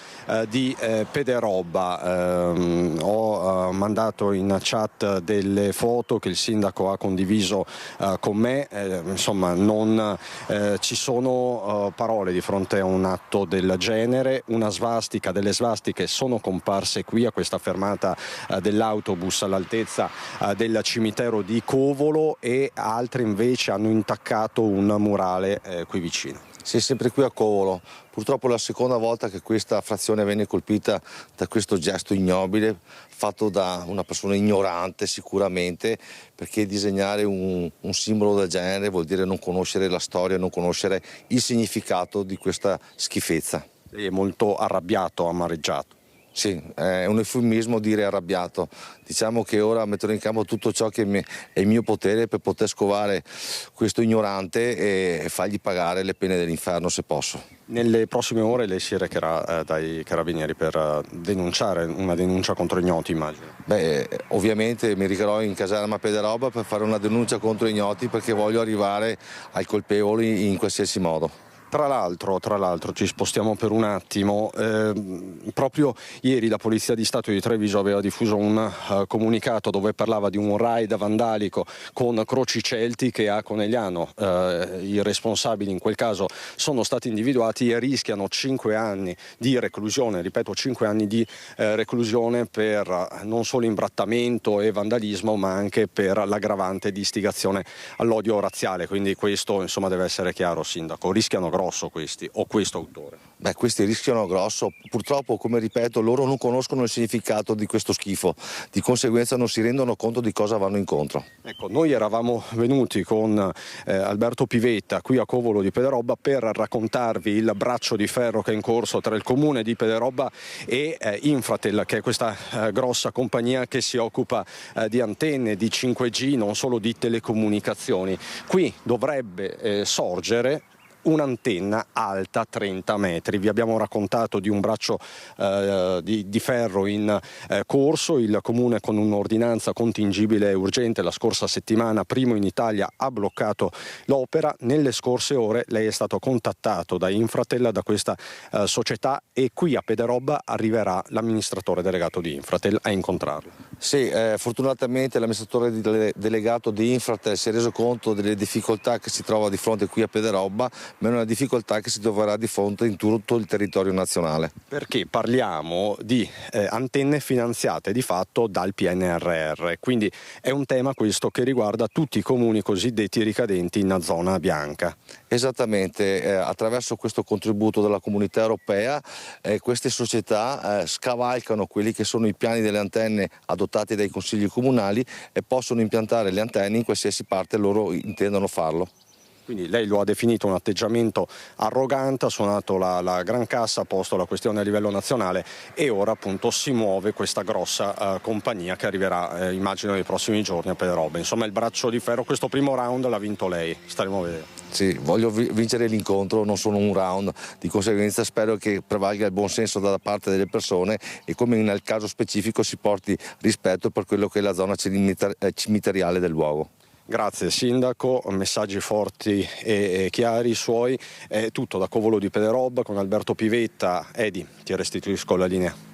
di Pederobba. Ho mandato in chat delle foto che il sindaco ha condiviso con me. Insomma, non ci sono parole di fronte a un atto del genere. Una svastica, delle svastiche sono comparse qui a questa fermata dell'autobus all'altezza del cimitero di Covolo, e altre invece hanno intaccato un murale qui vicino. Sì, sempre qui a Covolo. Purtroppo è la seconda volta che questa frazione venne colpita da questo gesto ignobile fatto da una persona ignorante sicuramente, perché disegnare un simbolo del genere vuol dire non conoscere la storia, non conoscere il significato di questa schifezza. Lei è molto arrabbiato, amareggiato. Sì, è un eufemismo dire arrabbiato. Diciamo che ora metterò in campo tutto ciò che è il mio potere per poter scovare questo ignorante e fargli pagare le pene dell'inferno, se posso. Nelle prossime ore lei si recherà dai carabinieri per denunciare una denuncia contro ignoti, immagino. Beh, ovviamente mi recherò in caserma Pederobba per fare una denuncia contro ignoti, perché voglio arrivare ai colpevoli in qualsiasi modo. Tra l'altro ci spostiamo per un attimo, proprio ieri la Polizia di Stato di Treviso aveva diffuso un comunicato dove parlava di un raid vandalico con croci celtiche a Conegliano. I responsabili in quel caso sono stati individuati e rischiano 5 anni di reclusione, ripeto 5 anni di reclusione per non solo imbrattamento e vandalismo, ma anche per l'aggravante di istigazione all'odio razziale. Quindi questo, insomma, deve essere chiaro, Sindaco. Rischiano grosso questi, o questo autore? Beh, questi rischiano grosso. Purtroppo, come ripeto, loro non conoscono il significato di questo schifo, di conseguenza non si rendono conto di cosa vanno incontro. Ecco, noi eravamo venuti con Alberto Pivetta qui a Covolo di Pederobba per raccontarvi il braccio di ferro che è in corso tra il comune di Pederobba e Infratel, che è questa grossa compagnia che si occupa di antenne, di 5G, non solo di telecomunicazioni. Qui dovrebbe sorgere un'antenna alta 30 metri. Vi abbiamo raccontato di un braccio di ferro in corso. Il comune, con un'ordinanza contingibile e urgente la scorsa settimana, primo in Italia, ha bloccato l'opera. Nelle scorse ore lei è stato contattato da Infratel, da questa società, e qui a Pederobba arriverà l'amministratore delegato di Infratel a incontrarlo. Sì, fortunatamente l'amministratore delegato di Infratel si è reso conto delle difficoltà che si trova di fronte qui a Pederobba, ma è una difficoltà che si troverà di fronte in tutto il territorio nazionale. Perché parliamo di antenne finanziate di fatto dal PNRR, quindi è un tema questo che riguarda tutti i comuni cosiddetti ricadenti in zona bianca. Esattamente, attraverso questo contributo della Comunità Europea queste società scavalcano quelli che sono i piani delle antenne adottati dai consigli comunali e possono impiantare le antenne in qualsiasi parte loro intendano farlo. Quindi lei lo ha definito un atteggiamento arrogante, ha suonato la gran cassa, ha posto la questione a livello nazionale e ora appunto si muove questa grossa compagnia che arriverà immagino nei prossimi giorni a Pederobba. Insomma il braccio di ferro, questo primo round l'ha vinto lei, staremo a vedere. Sì, voglio vincere l'incontro, non solo un round, di conseguenza spero che prevalga il buon senso da parte delle persone e come nel caso specifico si porti rispetto per quello che è la zona cimiteriale del luogo. Grazie Sindaco, messaggi forti e chiari suoi. È tutto da Covolo di Pederobba con Alberto Pivetta. Edi, ti restituisco la linea.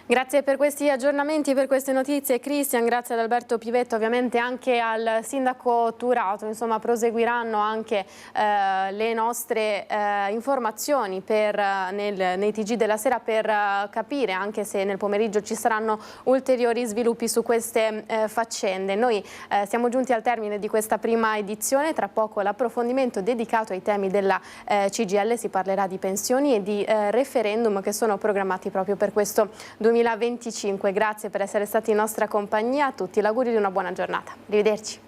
Grazie per questi aggiornamenti, per queste notizie Cristian, grazie ad Alberto Pivetta, ovviamente anche al Sindaco Turato, insomma proseguiranno anche le nostre informazioni nei TG della sera per capire anche se nel pomeriggio ci saranno ulteriori sviluppi su queste faccende. Noi siamo giunti al termine di questa prima edizione, tra poco l'approfondimento dedicato ai temi della CGIL, si parlerà di pensioni e di referendum che sono programmati proprio per questo 2025. Grazie per essere stati in nostra compagnia, a tutti l'augurio di una buona giornata. Arrivederci.